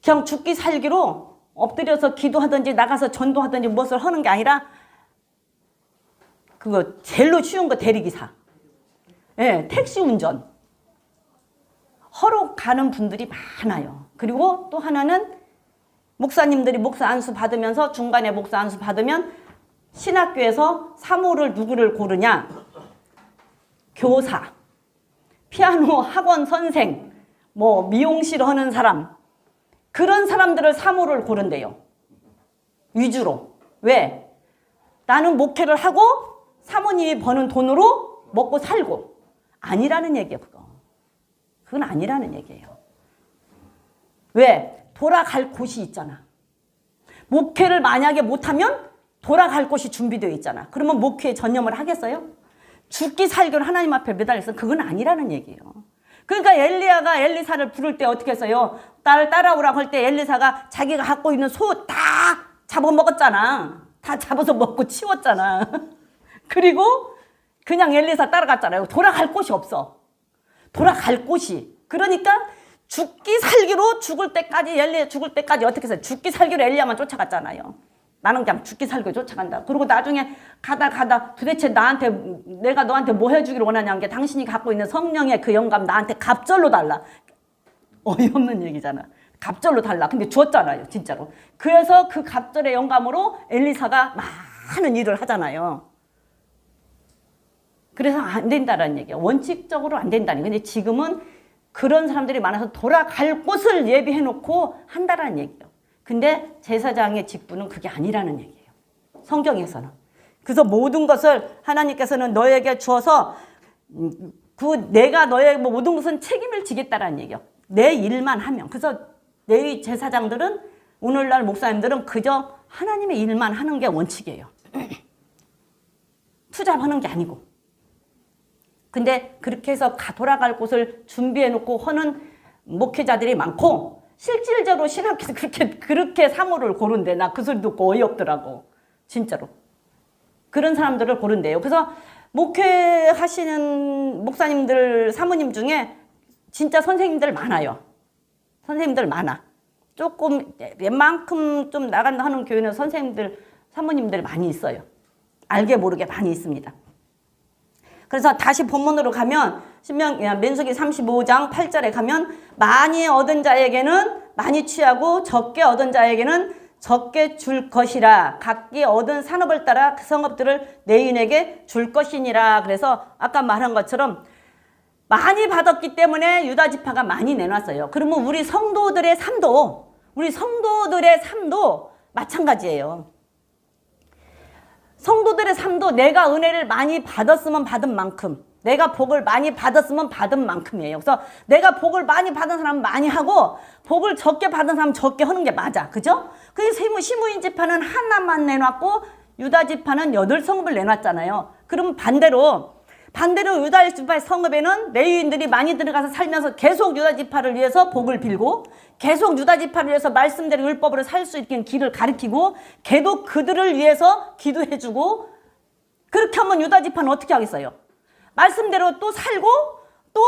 그냥 죽기 살기로 엎드려서 기도하든지 나가서 전도하든지 무엇을 하는 게 아니라 그거 제일로 쉬운 거 대리기사, 예, 택시 운전 하러 가는 분들이 많아요. 그리고 또 하나는 목사님들이 목사 안수 받으면서 중간에 목사 안수 받으면 신학교에서 사모를 누구를 고르냐? 교사, 피아노 학원 선생, 뭐 미용실 하는 사람, 그런 사람들을 사모를 고른대요. 위주로. 왜? 나는 목회를 하고 사모님이 버는 돈으로 먹고 살고. 아니라는 얘기예요, 그거. 그건 아니라는 얘기예요. 왜? 돌아갈 곳이 있잖아. 목회를 만약에 못하면 돌아갈 곳이 준비되어 있잖아. 그러면 목회에 전념을 하겠어요? 죽기 살기로 하나님 앞에 매달려서 그건 아니라는 얘기예요. 그러니까 엘리야가 엘리사를 부를 때 어떻게 했어요? 나를 따라오라고 할 때 엘리사가 자기가 갖고 있는 소 다 잡아먹었잖아. 다 잡아서 먹고 치웠잖아. 그리고 그냥 엘리사 따라갔잖아요. 돌아갈 곳이 없어. 돌아갈 곳이. 그러니까 죽기 살기로 죽을 때까지 엘리야 죽을 때까지 어떻게 했어요? 죽기 살기로 엘리야만 쫓아갔잖아요. 나는 그냥 죽기 살기로 쫓아간다. 그리고 나중에 가다 도대체 내가 너한테 뭐 해주기를 원하냐는 게 당신이 갖고 있는 성령의 그 영감 나한테 갑절로 달라. 어이없는 얘기잖아. 갑절로 달라. 근데 주었잖아요. 진짜로. 그래서 그 갑절의 영감으로 엘리사가 많은 일을 하잖아요. 그래서 안 된다는 얘기예요. 원칙적으로 안 된다는 얘기예요. 근데 지금은 그런 사람들이 많아서 돌아갈 곳을 예비해놓고 한다는 얘기예요. 근데 제사장의 직분은 그게 아니라는 얘기예요. 성경에서는. 그래서 모든 것을 하나님께서는 너에게 주어서 내가 너의 모든 것은 책임을 지겠다라는 얘기예요. 내 일만 하면. 그래서 내 제사장들은 오늘날 목사님들은 그저 하나님의 일만 하는 게 원칙이에요. 투잡하는 게 아니고. 근데 그렇게 해서 돌아갈 곳을 준비해놓고 하는 목회자들이 많고 실질적으로 신학교에서 그렇게 사모를 고른대. 나 그 소리 듣고 어이없더라고. 진짜로. 그런 사람들을 고른대요. 그래서 목회하시는 목사님들, 사모님 중에 진짜 선생님들 많아요. 선생님들 많아. 조금 웬만큼 좀 나간다 하는 교회는 선생님들, 사모님들 많이 있어요. 알게 모르게 많이 있습니다. 그래서 다시 본문으로 가면 민수기 35장 8절에 가면 많이 얻은 자에게는 많이 취하고 적게 얻은 자에게는 적게 줄 것이라. 각기 얻은 산업을 따라 그 성업들을 내인에게 줄 것이니라. 그래서 아까 말한 것처럼 많이 받았기 때문에 유다 지파가 많이 내놨어요. 그러면 우리 성도들의 삶도 마찬가지예요. 성도들의 삶도 내가 은혜를 많이 받았으면 받은 만큼, 내가 복을 많이 받았으면 받은 만큼이에요. 그래서 내가 복을 많이 받은 사람은 많이 하고 복을 적게 받은 사람은 적게 하는 게 맞아. 그죠? 그래서 시므인 지파는 하나만 내놨고 유다 지파는 8성읍을 내놨잖아요. 그럼 반대로 유다 지파의 성읍에는 레위인들이 많이 들어가서 살면서 계속 유다 지파를 위해서 복을 빌고 계속 유다 지파를 위해서 말씀대로 율법으로 살 수 있는 길을 가르치고 계속 그들을 위해서 기도해주고 그렇게 하면 유다 지파는 어떻게 하겠어요? 말씀대로 또 살고 또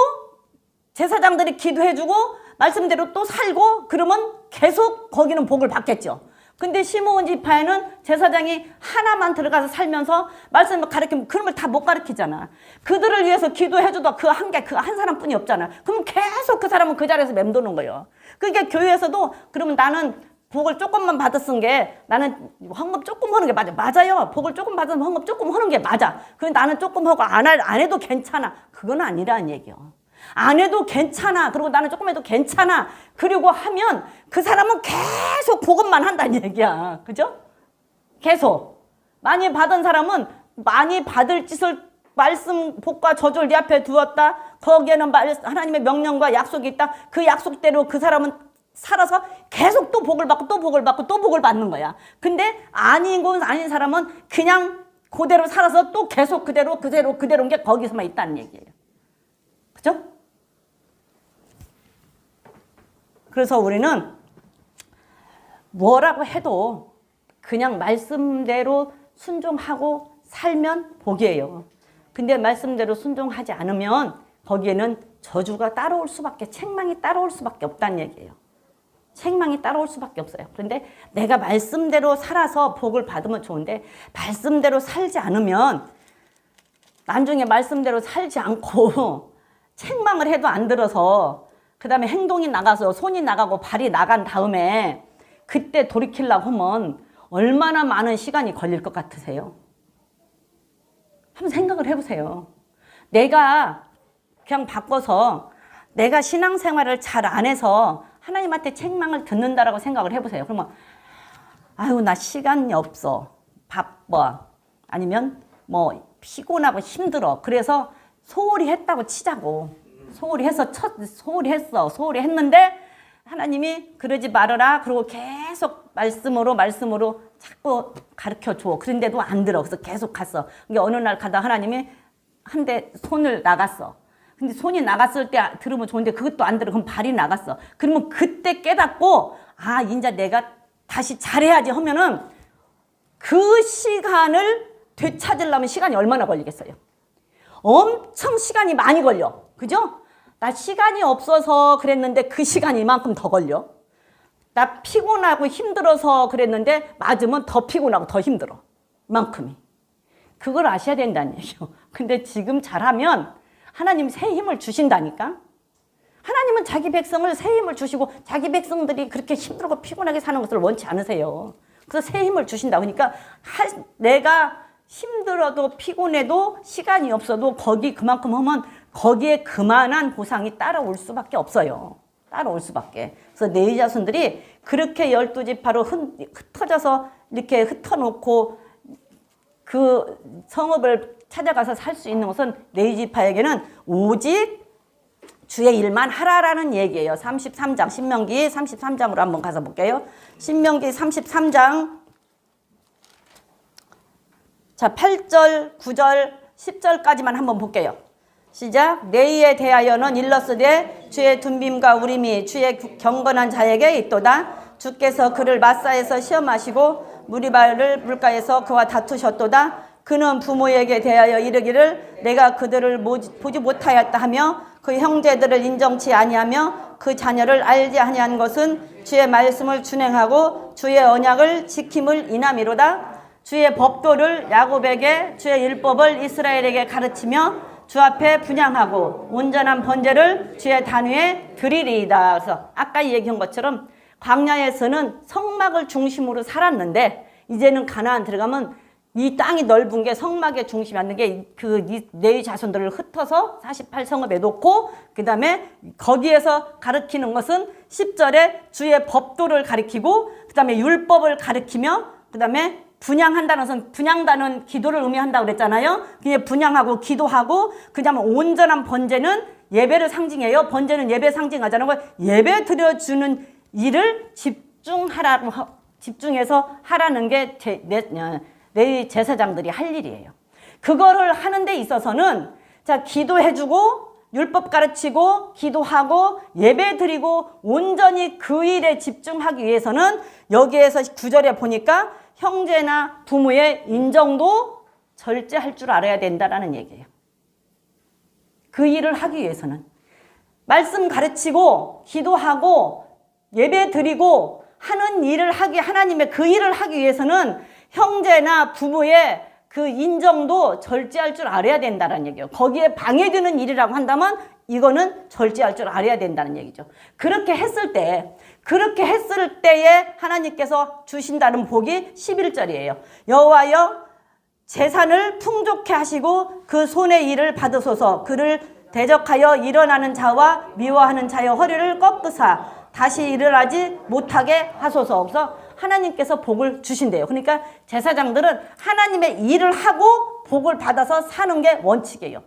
제사장들이 기도해주고 말씀대로 또 살고 그러면 계속 거기는 복을 받겠죠. 근데 시므온 지파에는 제사장이 하나만 들어가서 살면서 말씀을 가르치면 그런 걸 다 못 가르치잖아. 그들을 위해서 기도해줘도 그 한 사람뿐이 없잖아. 그럼 계속 그 사람은 그 자리에서 맴도는 거예요. 그러니까 교회에서도 그러면 나는 복을 조금만 받았은 게 나는 헌금 조금 하는 게 맞아. 맞아요. 복을 조금 받으면 헌금 조금 하는 게 맞아. 그런데 나는 조금 하고 안 해도 괜찮아. 그건 아니라는 얘기요. 안 해도 괜찮아. 그리고 나는 조금 해도 괜찮아. 그리고 하면 그 사람은 계속 복음만 한다는 얘기야. 그죠? 계속. 많이 받은 사람은 많이 받을 짓을 말씀, 복과 저주를 네 앞에 두었다. 거기에는 하나님의 명령과 약속이 있다. 그 약속대로 그 사람은 살아서 계속 또 복을 받고 또 복을 받고 또 복을 받는 거야. 근데 아닌 사람은 그냥 그대로 살아서 또 계속 그대로인 게 거기서만 있다는 얘기예요. 그죠? 그래서 우리는 뭐라고 해도 그냥 말씀대로 순종하고 살면 복이에요. 근데 말씀대로 순종하지 않으면 거기에는 저주가 따라올 수밖에, 책망이 따라올 수밖에 없다는 얘기예요. 책망이 따라올 수밖에 없어요. 그런데 내가 말씀대로 살아서 복을 받으면 좋은데 말씀대로 살지 않으면 나중에 말씀대로 살지 않고 책망을 해도 안 들어서 그 다음에 행동이 나가서 손이 나가고 발이 나간 다음에 그때 돌이키려고 하면 얼마나 많은 시간이 걸릴 것 같으세요? 한번 생각을 해보세요. 내가 그냥 바꿔서 내가 신앙생활을 잘 안 해서 하나님한테 책망을 듣는다라고 생각을 해보세요. 그러면 아유 나 시간이 없어. 바빠. 아니면 뭐 피곤하고 힘들어. 그래서 소홀히 했다고 치자고. 소홀히 했는데 하나님이 그러지 말아라. 그리고 계속 말씀으로 자꾸 가르쳐줘. 그런데도 안 들어. 그래서 계속 갔어. 그러니까 어느 날 가다 하나님이 한 대 손을 나갔어. 근데 손이 나갔을 때 들으면 좋은데 그것도 안 들어. 그럼 발이 나갔어. 그러면 그때 깨닫고 아 이제 내가 다시 잘해야지 하면은 그 시간을 되찾으려면 시간이 얼마나 걸리겠어요? 엄청 시간이 많이 걸려. 그죠? 나 시간이 없어서 그랬는데 그 시간이 이만큼 더 걸려. 나 피곤하고 힘들어서 그랬는데 맞으면 더 피곤하고 더 힘들어. 이만큼이. 그걸 아셔야 된다는 얘기요. 근데 지금 잘하면 하나님 새 힘을 주신다니까. 하나님은 자기 백성을 새 힘을 주시고 자기 백성들이 그렇게 힘들고 피곤하게 사는 것을 원치 않으세요. 그래서 새 힘을 주신다. 그러니까 내가 힘들어도 피곤해도 시간이 없어도 그만큼 하면 거기에 그만한 보상이 따라올 수밖에 없어요. 따라올 수밖에. 그래서 레위 자손들이 그렇게 12지파로 흩어져서 이렇게 흩어놓고 그 성읍을 찾아가서 살 수 있는 것은 레위 지파에게는 오직 주의 일만 하라라는 얘기예요. 33장 신명기 33장으로 한번 가서 볼게요. 신명기 33장 자 8절 9절 10절까지만 한번 볼게요. 시작. 내이에 대하여는 일러스되 주의 둔빔과 우림이 주의 경건한 자에게 있도다. 주께서 그를 마사에서 시험하시고 무리바를 물가에서 그와 다투셨도다. 그는 부모에게 대하여 이르기를 내가 그들을 보지 못하였다 하며 그 형제들을 인정치 아니하며 그 자녀를 알지 아니한 것은 주의 말씀을 준행하고 주의 언약을 지킴을 인함이로다. 주의 법도를 야곱에게 주의 율법을 이스라엘에게 가르치며 주 앞에 분향하고 온전한 번제를 주의 단위에 드리리이다. 그래서 아까 얘기한 것처럼 광야에서는 성막을 중심으로 살았는데 이제는 가나안 들어가면 이 땅이 넓은 게 성막의 중심이 않는 게 그 레위 자손들을 흩어서 48성읍에 놓고 그 다음에 거기에서 가르치는 것은 10절에 주의 법도를 가르치고 그 다음에 율법을 가르치며 그 다음에 분향한다는 것은 분향단은 기도를 의미한다고 그랬잖아요. 그냥 분향하고 기도하고 그 다음에 온전한 번제는 예배를 상징해요. 번제는 예배 상징하자는 거 예배 드려주는 일을 집중해서 하라는 게 레위 제사장들이 할 일이에요. 그거를 하는 데 있어서는 자 기도해주고 율법 가르치고 기도하고 예배 드리고 온전히 그 일에 집중하기 위해서는 여기에서 9절에 보니까 형제나 부모의 인정도 절제할 줄 알아야 된다라는 얘기예요. 그 일을 하기 위해서는 말씀 가르치고 기도하고 예배 드리고 하는 일을 하기 하나님의 그 일을 하기 위해서는 형제나 부부의 그 인정도 절제할 줄 알아야 된다는 얘기예요. 거기에 방해되는 일이라고 한다면 이거는 절제할 줄 알아야 된다는 얘기죠. 그렇게 했을 때에 하나님께서 주신다는 복이 11절이에요. 여호와여 재산을 풍족케 하시고 그 손의 일을 받으소서. 그를 대적하여 일어나는 자와 미워하는 자의 허리를 꺾으사 다시 일어나지 못하게 하소서. 그래서 하나님께서 복을 주신대요. 그러니까 제사장들은 하나님의 일을 하고 복을 받아서 사는 게 원칙이에요.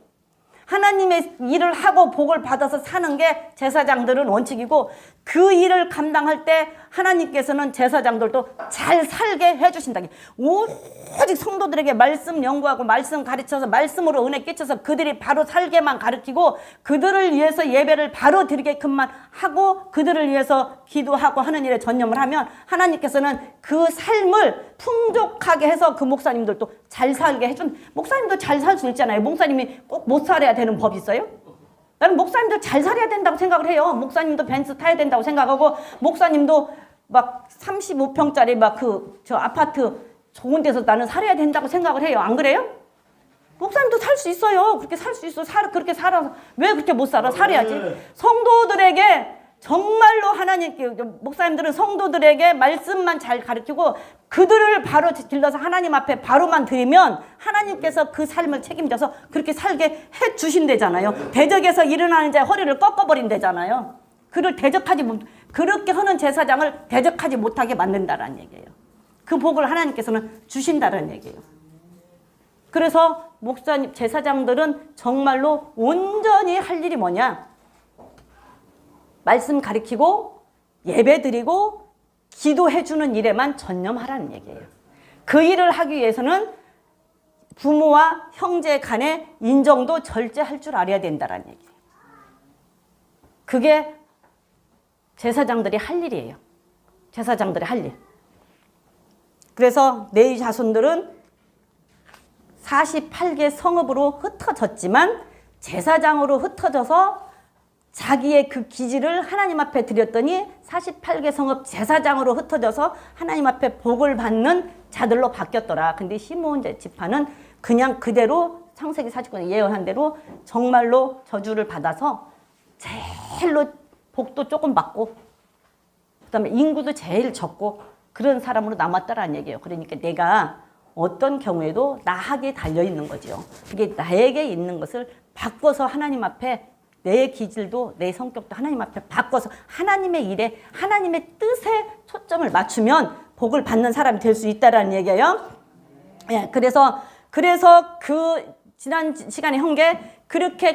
하나님의 일을 하고 복을 받아서 사는 게 제사장들은 원칙이고 그 일을 감당할 때 하나님께서는 제사장들도 잘 살게 해주신다. 오직 성도들에게 말씀 연구하고 말씀 가르쳐서 말씀으로 은혜 끼쳐서 그들이 바로 살게만 가르치고 그들을 위해서 예배를 바로 드리게끔만 하고 그들을 위해서 기도하고 하는 일에 전념을 하면 하나님께서는 그 삶을 풍족하게 해서 그 목사님들도 잘 살게 해준. 목사님도 잘 살 수 있잖아요. 목사님이 꼭 못 살아야 되는 법 있어요? 나는 목사님도 잘 살아야 된다고 생각을 해요. 목사님도 벤츠 타야 된다고 생각하고 목사님도 막 35평짜리 막 저 아파트 좋은 데서 나는 살아야 된다고 생각을 해요. 안 그래요? 목사님도 살 수 있어요. 그렇게 살 수 있어. 그렇게 살아서 왜 그렇게 못 살아? 살아야지. 성도들에게 정말로 하나님께 목사님들은 성도들에게 말씀만 잘 가르치고 그들을 바로 길러서 하나님 앞에 바로만 드리면 하나님께서 그 삶을 책임져서 그렇게 살게 해 주신대잖아요. 대적에서 일어나는 자의 허리를 꺾어버린대잖아요. 그를 그렇게 하는 제사장을 대적하지 못하게 만든다는 얘기예요. 그 복을 하나님께서는 주신다는 얘기예요. 그래서 목사님, 제사장들은 정말로 온전히 할 일이 뭐냐? 말씀 가르치고 예배 드리고 기도해주는 일에만 전념하라는 얘기예요. 그 일을 하기 위해서는 부모와 형제 간의 인정도 절제할 줄 알아야 된다는 얘기예요. 그게 제사장들이 할 일이에요. 제사장들이 할 일. 그래서 레위 자손들은 48개 성읍으로 흩어졌지만 제사장으로 흩어져서 자기의 그 기질을 하나님 앞에 드렸더니 48개 성읍 제사장으로 흩어져서 하나님 앞에 복을 받는 자들로 바뀌었더라. 근데 시므온 지파는 그냥 그대로 창세기 49년 예언한 대로 정말로 저주를 받아서 제일로 복도 조금 받고 그다음에 인구도 제일 적고 그런 사람으로 남았다라는 얘기예요. 그러니까 내가 어떤 경우에도 나에게 달려있는 거죠. 이게 나에게 있는 것을 바꿔서 하나님 앞에 내 기질도 내 성격도 하나님 앞에 바꿔서 하나님의 일에 하나님의 뜻에 초점을 맞추면 복을 받는 사람이 될 수 있다라는 얘기예요. 예, 그래서 그 지난 시간에 한 게 그렇게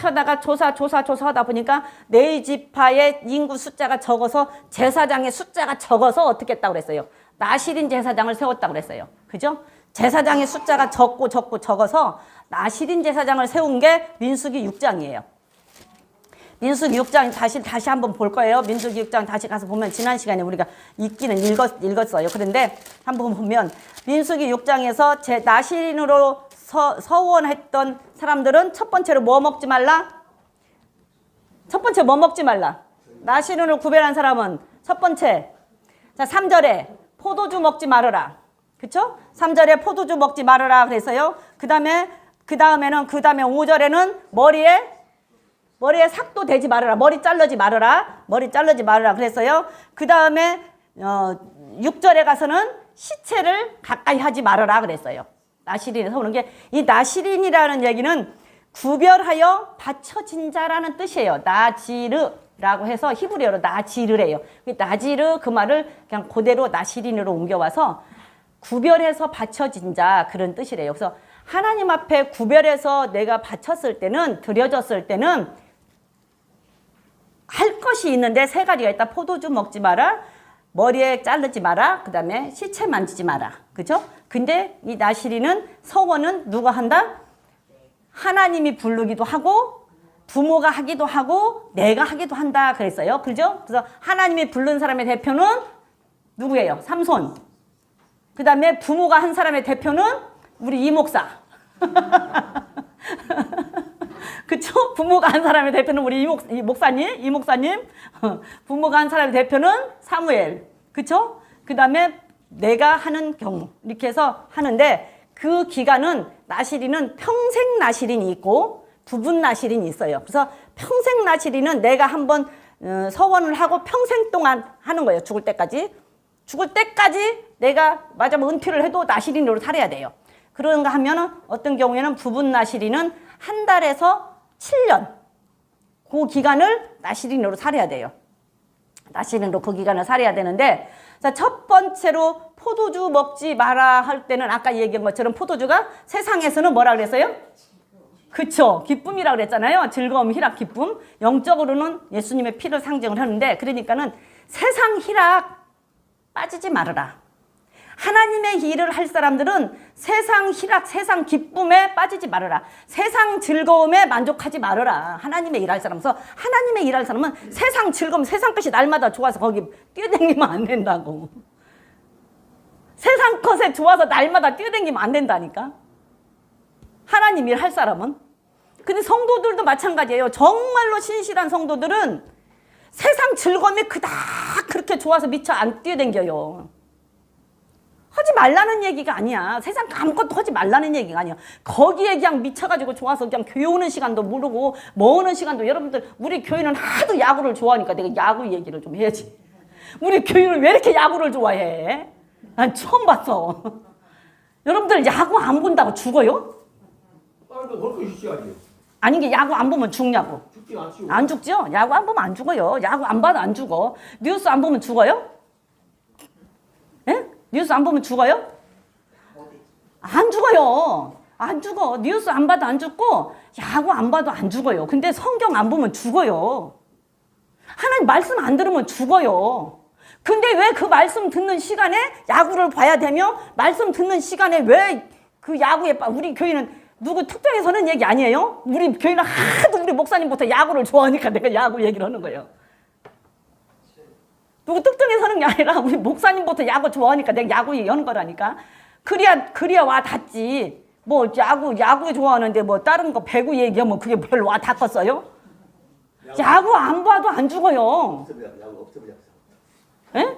하다가 조사하다 보니까 네 지파의 인구 숫자가 적어서 제사장의 숫자가 적어서 어떻게 했다고 그랬어요? 나실인 제사장을 세웠다고 그랬어요. 그죠? 제사장의 숫자가 적어서 나실인 제사장을 세운 게 민수기 6장이에요. 민수기 6장 다시 한번 볼 거예요. 민수기 6장 다시 가서 보면 지난 시간에 우리가 읽기는 읽었어요. 그런데 한번 보면 민수기 6장에서 제 나실인으로 서원했던 사람들은 첫 번째로 뭐 먹지 말라? 첫 번째 뭐 먹지 말라? 나실인으로 구별한 사람은 첫 번째 자 3절에 포도주 먹지 말아라. 그쵸? 3절에 포도주 먹지 말아라 그래서요. 그 다음에 5절에는 머리에 삭도 대지 말아라. 머리 자르지 말아라. 그랬어요. 그 다음에 6절에 가서는 시체를 가까이 하지 말아라 그랬어요. 나실인에서 오는 게 이 나실인이라는 얘기는 구별하여 바쳐진 자라는 뜻이에요. 나지르라고 해서 히브리어로 나지르래요. 나지르 그 말을 그냥 그대로 나실인으로 옮겨와서 구별해서 바쳐진 자 그런 뜻이래요. 그래서 하나님 앞에 구별해서 내가 바쳤을 때는 드려졌을 때는 할 것이 있는데 세 가지가 있다. 포도주 먹지 마라. 머리에 자르지 마라. 그 다음에 시체 만지지 마라. 그죠? 근데 이 나실이는 서원은 누가 한다? 하나님이 부르기도 하고 부모가 하기도 하고 내가 하기도 한다 그랬어요. 그죠? 그래서 하나님이 부른 사람의 대표는 누구예요? 삼손. 그 다음에 부모가 한 사람의 대표는 우리 이 목사. 그쵸? 부모가 한 사람의 대표는 우리 이 목사님. 부모가 한 사람의 대표는 사무엘. 그쵸? 그 다음에 내가 하는 경우. 이렇게 해서 하는데 그 기간은 나시린은 평생 나시린이 있고 부분 나시린이 있어요. 그래서 평생 나시린은 내가 한번 서원을 하고 평생 동안 하는 거예요. 죽을 때까지. 죽을 때까지 내가 맞아면 은퇴를 해도 나시린으로 살아야 돼요. 그런가 하면은 어떤 경우에는 부분 나시린은 한 달에서 7년. 그 기간을 나시린으로 살아야 돼요. 나시린으로 그 기간을 살아야 되는데, 자, 첫 번째로 포도주 먹지 마라 할 때는 아까 얘기한 것처럼 포도주가 세상에서는 뭐라 그랬어요? 그쵸. 기쁨이라고 그랬잖아요. 즐거움, 희락, 기쁨. 영적으로는 예수님의 피를 상징을 하는데, 그러니까는 세상 희락 빠지지 말아라. 하나님의 일을 할 사람들은 세상 희락, 세상 기쁨에 빠지지 말아라. 세상 즐거움에 만족하지 말아라. 하나님의 일할 사람. 그래서 하나님의 일할 사람은 세상 즐거움, 세상 것이 날마다 좋아서 거기 뛰어다니면 안 된다고. 세상 것에 좋아서 날마다 뛰어다니면 안 된다니까. 하나님 일 할 사람은. 근데 성도들도 마찬가지예요. 정말로 신실한 성도들은 세상 즐거움이 그닥 그렇게 좋아서 미처 안 뛰어다녀요. 하지 말라는 얘기가 아니야. 세상 아무것도 하지 말라는 얘기가 아니야. 거기에 그냥 미쳐가지고 좋아서 그냥 교회 오는 시간도 모르고 뭐 오는 시간도. 여러분들 우리 교회는 하도 야구를 좋아하니까 내가 야구 얘기를 좀 해야지. 우리 교회는 왜 이렇게 야구를 좋아해? 난 처음 봤어. 여러분들 야구 안 본다고 죽어요? 아니 이게 야구 안 보면 죽냐고. 안 죽죠? 야구 안 보면 안 죽어요. 야구 안 봐도 안 죽어. 뉴스 안 보면 죽어요? 예? 뉴스 안 보면 죽어요? 안 죽어요. 안 죽어. 뉴스 안 봐도 안 죽고 야구 안 봐도 안 죽어요. 근데 성경 안 보면 죽어요. 하나님 말씀 안 들으면 죽어요. 근데 왜 그 말씀 듣는 시간에 야구를 봐야 되며 말씀 듣는 시간에 왜 그 야구에 우리 교회는 누구 특정해서는 얘기 아니에요? 우리 교회는 하도 우리 목사님부터 야구를 좋아하니까 내가 야구 얘기를 하는 거예요. 누구 특정해서는 게 아니라 우리 목사님부터 야구 좋아하니까 내가 야구 얘기하는 거라니까. 그래야 와 닿지. 뭐 야구 좋아하는데 뭐 다른 거 배구 얘기하면 그게 별로 와 닿겠어요? 야구 안 봐도 안 죽어요. 예?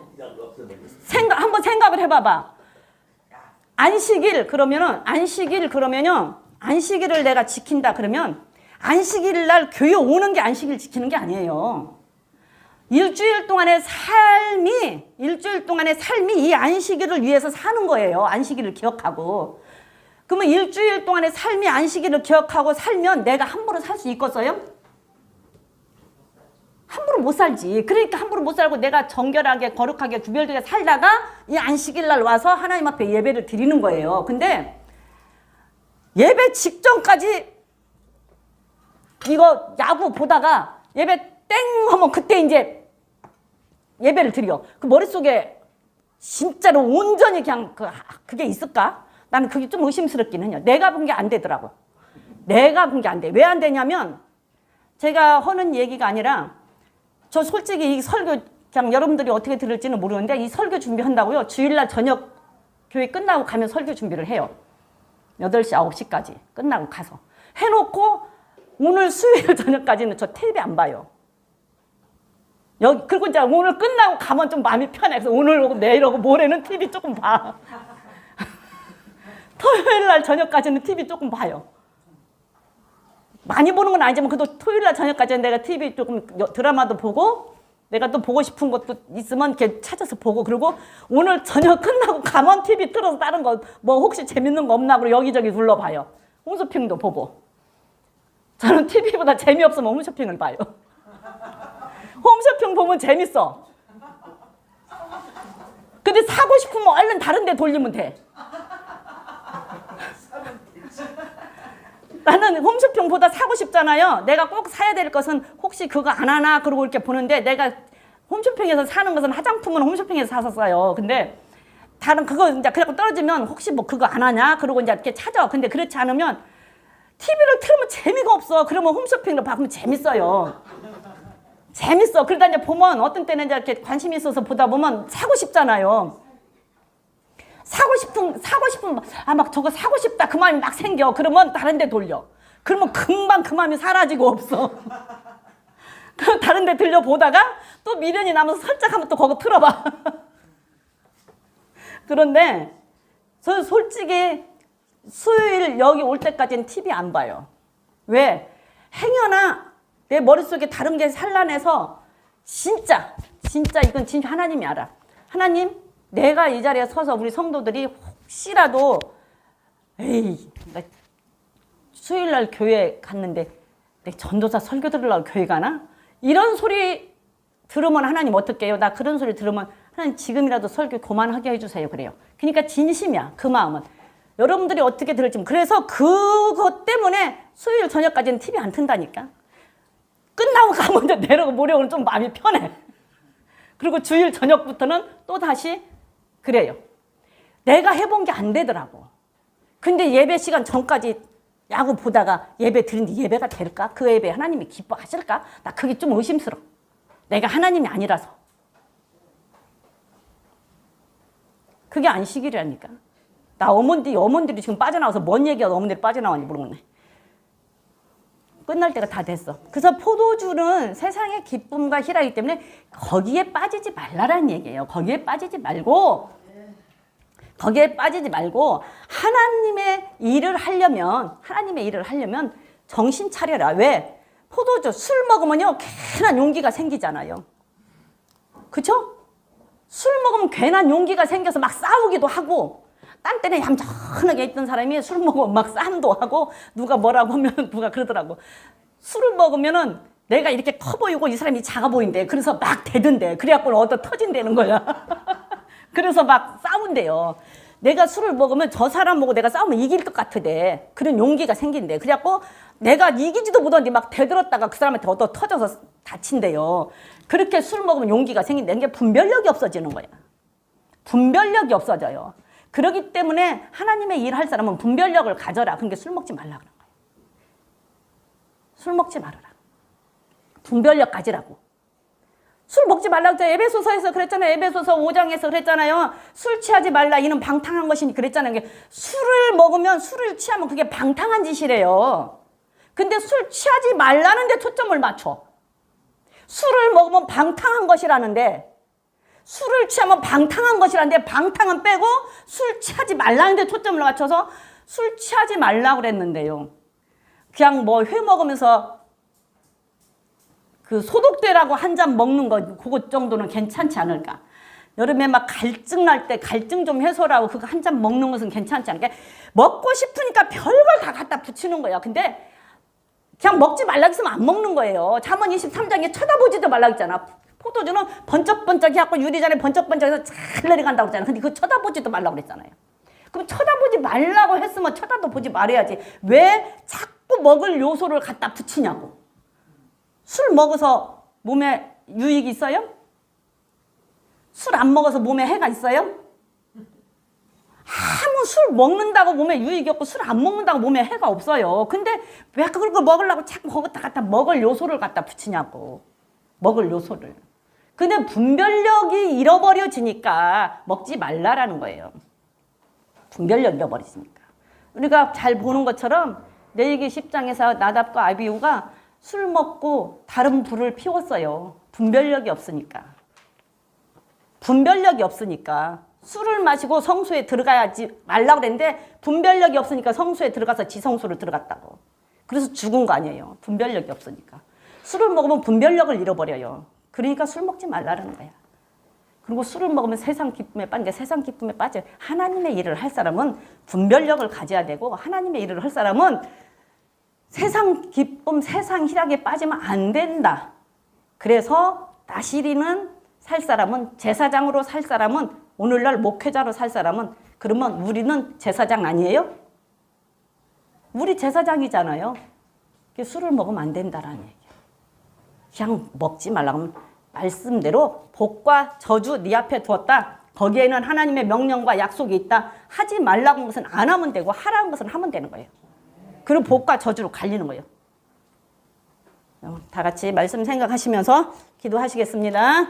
한번 생각을 해봐봐. 안식일 그러면은 안식일을 내가 지킨다 그러면 안식일 날 교회 오는 게 안식일 지키는 게 아니에요. 일주일 동안의 삶이 이 안식일을 위해서 사는 거예요. 안식일을 기억하고. 그러면 일주일 동안의 삶이 안식일을 기억하고 살면 내가 함부로 살 수 있겠어요? 함부로 못 살지. 그러니까 함부로 못 살고 내가 정결하게 거룩하게 구별되게 살다가 이 안식일 날 와서 하나님 앞에 예배를 드리는 거예요. 근데 예배 직전까지 이거 야구 보다가 예배 땡 하면 그때 이제 예배를 드려. 그 머릿속에 진짜로 온전히 그냥 그게 있을까? 나는 그게 좀 의심스럽기는 해요. 내가 본 게 안 되더라고. 내가 본 게 안 돼. 왜 안 되냐면 제가 하는 얘기가 아니라 저 솔직히 이 설교 그냥 여러분들이 어떻게 들을지는 모르는데 이 설교 준비한다고요. 주일날 저녁 교회 끝나고 가면 설교 준비를 해요. 8시, 9시까지 끝나고 가서. 해놓고 오늘 수요일 저녁까지는 저 텔레비 안 봐요. 그리고 이제 오늘 끝나고 가면 좀 마음이 편해서 오늘 오고 내일 오고 모레는 TV 조금 봐. 토요일 날 저녁까지는 TV 조금 봐요. 많이 보는 건 아니지만 그래도 토요일 날 저녁까지는 내가 TV 조금 드라마도 보고 내가 또 보고 싶은 것도 있으면 이렇게 찾아서 보고 그리고 오늘 저녁 끝나고 가면 TV 틀어서 다른 거 뭐 혹시 재밌는 거 없나 그러고 여기저기 둘러봐요. 홈쇼핑도 보고. 저는 TV보다 재미없으면 홈쇼핑을 봐요. 홈쇼핑 보면 재밌어. 근데 사고 싶으면 얼른 다른 데 돌리면 돼. 나는 홈쇼핑보다 사고 싶잖아요. 내가 꼭 사야 될 것은 혹시 그거 안 하나 그러고 이렇게 보는데 내가 홈쇼핑에서 사는 것은 화장품은 홈쇼핑에서 사서 써요. 근데 다른 그거 이제 그래갖고 떨어지면 혹시 뭐 그거 안 하냐 그러고 이제 이렇게 찾아. 근데 그렇지 않으면 TV를 틀으면 재미가 없어. 그러면 홈쇼핑을 봐보면 재밌어요. 재밌어. 그러다 이제 보면 어떤 때는 이제 이렇게 관심이 있어서 보다 보면 사고 싶잖아요. 사고 싶은, 막 저거 사고 싶다. 그 마음이 막 생겨. 그러면 다른 데 돌려. 그러면 금방 그 마음이 사라지고 없어. 그럼 다른 데 들려보다가 또 미련이 남아서 살짝 하면 또 그거 틀어봐. 그런데 저 솔직히 수요일 여기 올 때까지는 TV 안 봐요. 왜? 행여나 내 머릿속에 다른 게 산란해서 진짜 이건 진짜 하나님이 알아. 하나님, 내가 이 자리에 서서 우리 성도들이 혹시라도 에이, 나 수요일날 교회 갔는데 내 전도사 설교 들으려고 교회 가나? 이런 소리 들으면 하나님 어떻게 해요? 나 그런 소리 들으면 하나님 지금이라도 설교 그만하게 해주세요. 그래요. 그러니까 진심이야. 그 마음은. 여러분들이 어떻게 들을지. 그래서 그것 때문에 수요일 저녁까지는 TV 안 튼다니까. 끝나고 가면 이제 내려고 모려고는 좀 마음이 편해. 그리고 주일 저녁부터는 또 다시 그래요. 내가 해본 게 안 되더라고. 근데 예배 시간 전까지 야구 보다가 예배 드리는데 예배가 될까? 그 예배 하나님이 기뻐하실까? 나 그게 좀 의심스러워. 내가 하나님이 아니라서. 그게 안식일이라니까. 나 어머니들이 지금 빠져나와서 뭔 얘기가 어머니들이 빠져나왔는지 모르겠네. 끝날 때가 다 됐어. 그래서 포도주는 세상의 기쁨과 희락이기 때문에 거기에 빠지지 말라라는 얘기예요. 거기에 빠지지 말고 하나님의 일을 하려면 정신 차려라. 왜? 포도주, 술 먹으면요 괜한 용기가 생기잖아요. 그쵸? 술 먹으면 괜한 용기가 생겨서 막 싸우기도 하고, 딴 때는 얌전하게 있던 사람이 술 먹으면 막 싸움도 하고, 누가 뭐라고 하면 누가 그러더라고. 술을 먹으면은 내가 이렇게 커 보이고 이 사람이 작아 보인대. 그래서 막 대든대. 그래갖고 얻어 터진다는 거야. 그래서 막 싸운대요. 내가 술을 먹으면 저 사람하고 내가 싸우면 이길 것 같으대. 그런 용기가 생긴대. 그래갖고 내가 이기지도 못하는데 막 대들었다가 그 사람한테 얻어 터져서 다친대요. 그렇게 술 먹으면 용기가 생긴대. 이게 분별력이 없어지는 거야. 분별력이 없어져요. 그렇기 때문에 하나님의 일을 할 사람은 분별력을 가져라. 그러니까 술 먹지 말라 그런 거예요. 술 먹지 말아라. 분별력 가지라고. 술 먹지 말라고 했잖아요. 에베소서에서 그랬잖아요. 에베소서 5장에서 그랬잖아요. 술 취하지 말라. 이는 방탕한 것이니 그랬잖아요. 술을 먹으면, 술을 취하면 그게 방탕한 짓이래요. 근데 술 취하지 말라는 데 초점을 맞춰. 술을 먹으면 방탕한 것이라는데, 술을 취하면 방탕한 것이라는데 방탕은 빼고 술 취하지 말라는 데 초점을 맞춰서 술 취하지 말라고 그랬는데요. 그냥 뭐 회 먹으면서 그 소독되라고 한 잔 먹는 거 그거 정도는 괜찮지 않을까. 여름에 막 갈증 날 때 갈증 좀 해소라고 그거 한 잔 먹는 것은 괜찮지 않을까. 먹고 싶으니까 별걸 다 갖다 붙이는 거야. 근데 그냥 먹지 말라고 했으면 안 먹는 거예요. 잠언 23장에 쳐다보지도 말라고 했잖아. 포도주는 번쩍번쩍 해갖고 유리잔에 번쩍번쩍해서 잘 내려간다고 했잖아. 근데 그거 쳐다보지도 말라고 그랬잖아요. 그럼 쳐다보지 말라고 했으면 쳐다도 보지 말아야지. 왜 자꾸 먹을 요소를 갖다 붙이냐고. 술 먹어서 몸에 유익이 있어요? 술 안 먹어서 몸에 해가 있어요? 아무 술 먹는다고 몸에 유익이 없고 술 안 먹는다고 몸에 해가 없어요. 근데 왜 그걸 먹으려고 자꾸 거기다 갖다 먹을 요소를 갖다 붙이냐고. 먹을 요소를. 근데 분별력이 잃어버려지니까 먹지 말라라는 거예요. 분별력 잃어버리시니까. 우리가 잘 보는 것처럼 레위기 10장에서 나답과 아비후가 술 먹고 다른 불을 피웠어요. 분별력이 없으니까. 분별력이 없으니까. 술을 마시고 성소에 들어가야지 말라고 그랬는데 분별력이 없으니까 성소에 들어가서 지성소를 들어갔다고. 그래서 죽은 거 아니에요. 분별력이 없으니까. 술을 먹으면 분별력을 잃어버려요. 그러니까 술 먹지 말라는 거야. 그리고 술을 먹으면 세상 기쁨에 빠지니까 세상 기쁨에 빠져. 하나님의 일을 할 사람은 분별력을 가져야 되고 하나님의 일을 할 사람은 세상 기쁨, 세상 희락에 빠지면 안 된다. 그래서 나시리는 살 사람은, 제사장으로 살 사람은, 오늘날 목회자로 살 사람은, 그러면 우리는 제사장 아니에요? 우리 제사장이잖아요. 술을 먹으면 안 된다라는 얘기예요. 그냥 먹지 말라고 하면 말씀대로 복과 저주 네 앞에 두었다. 거기에는 하나님의 명령과 약속이 있다. 하지 말라고 한 것은 안 하면 되고 하라는 것은 하면 되는 거예요. 그리고 복과 저주로 갈리는 거예요. 다 같이 말씀 생각하시면서 기도하시겠습니다.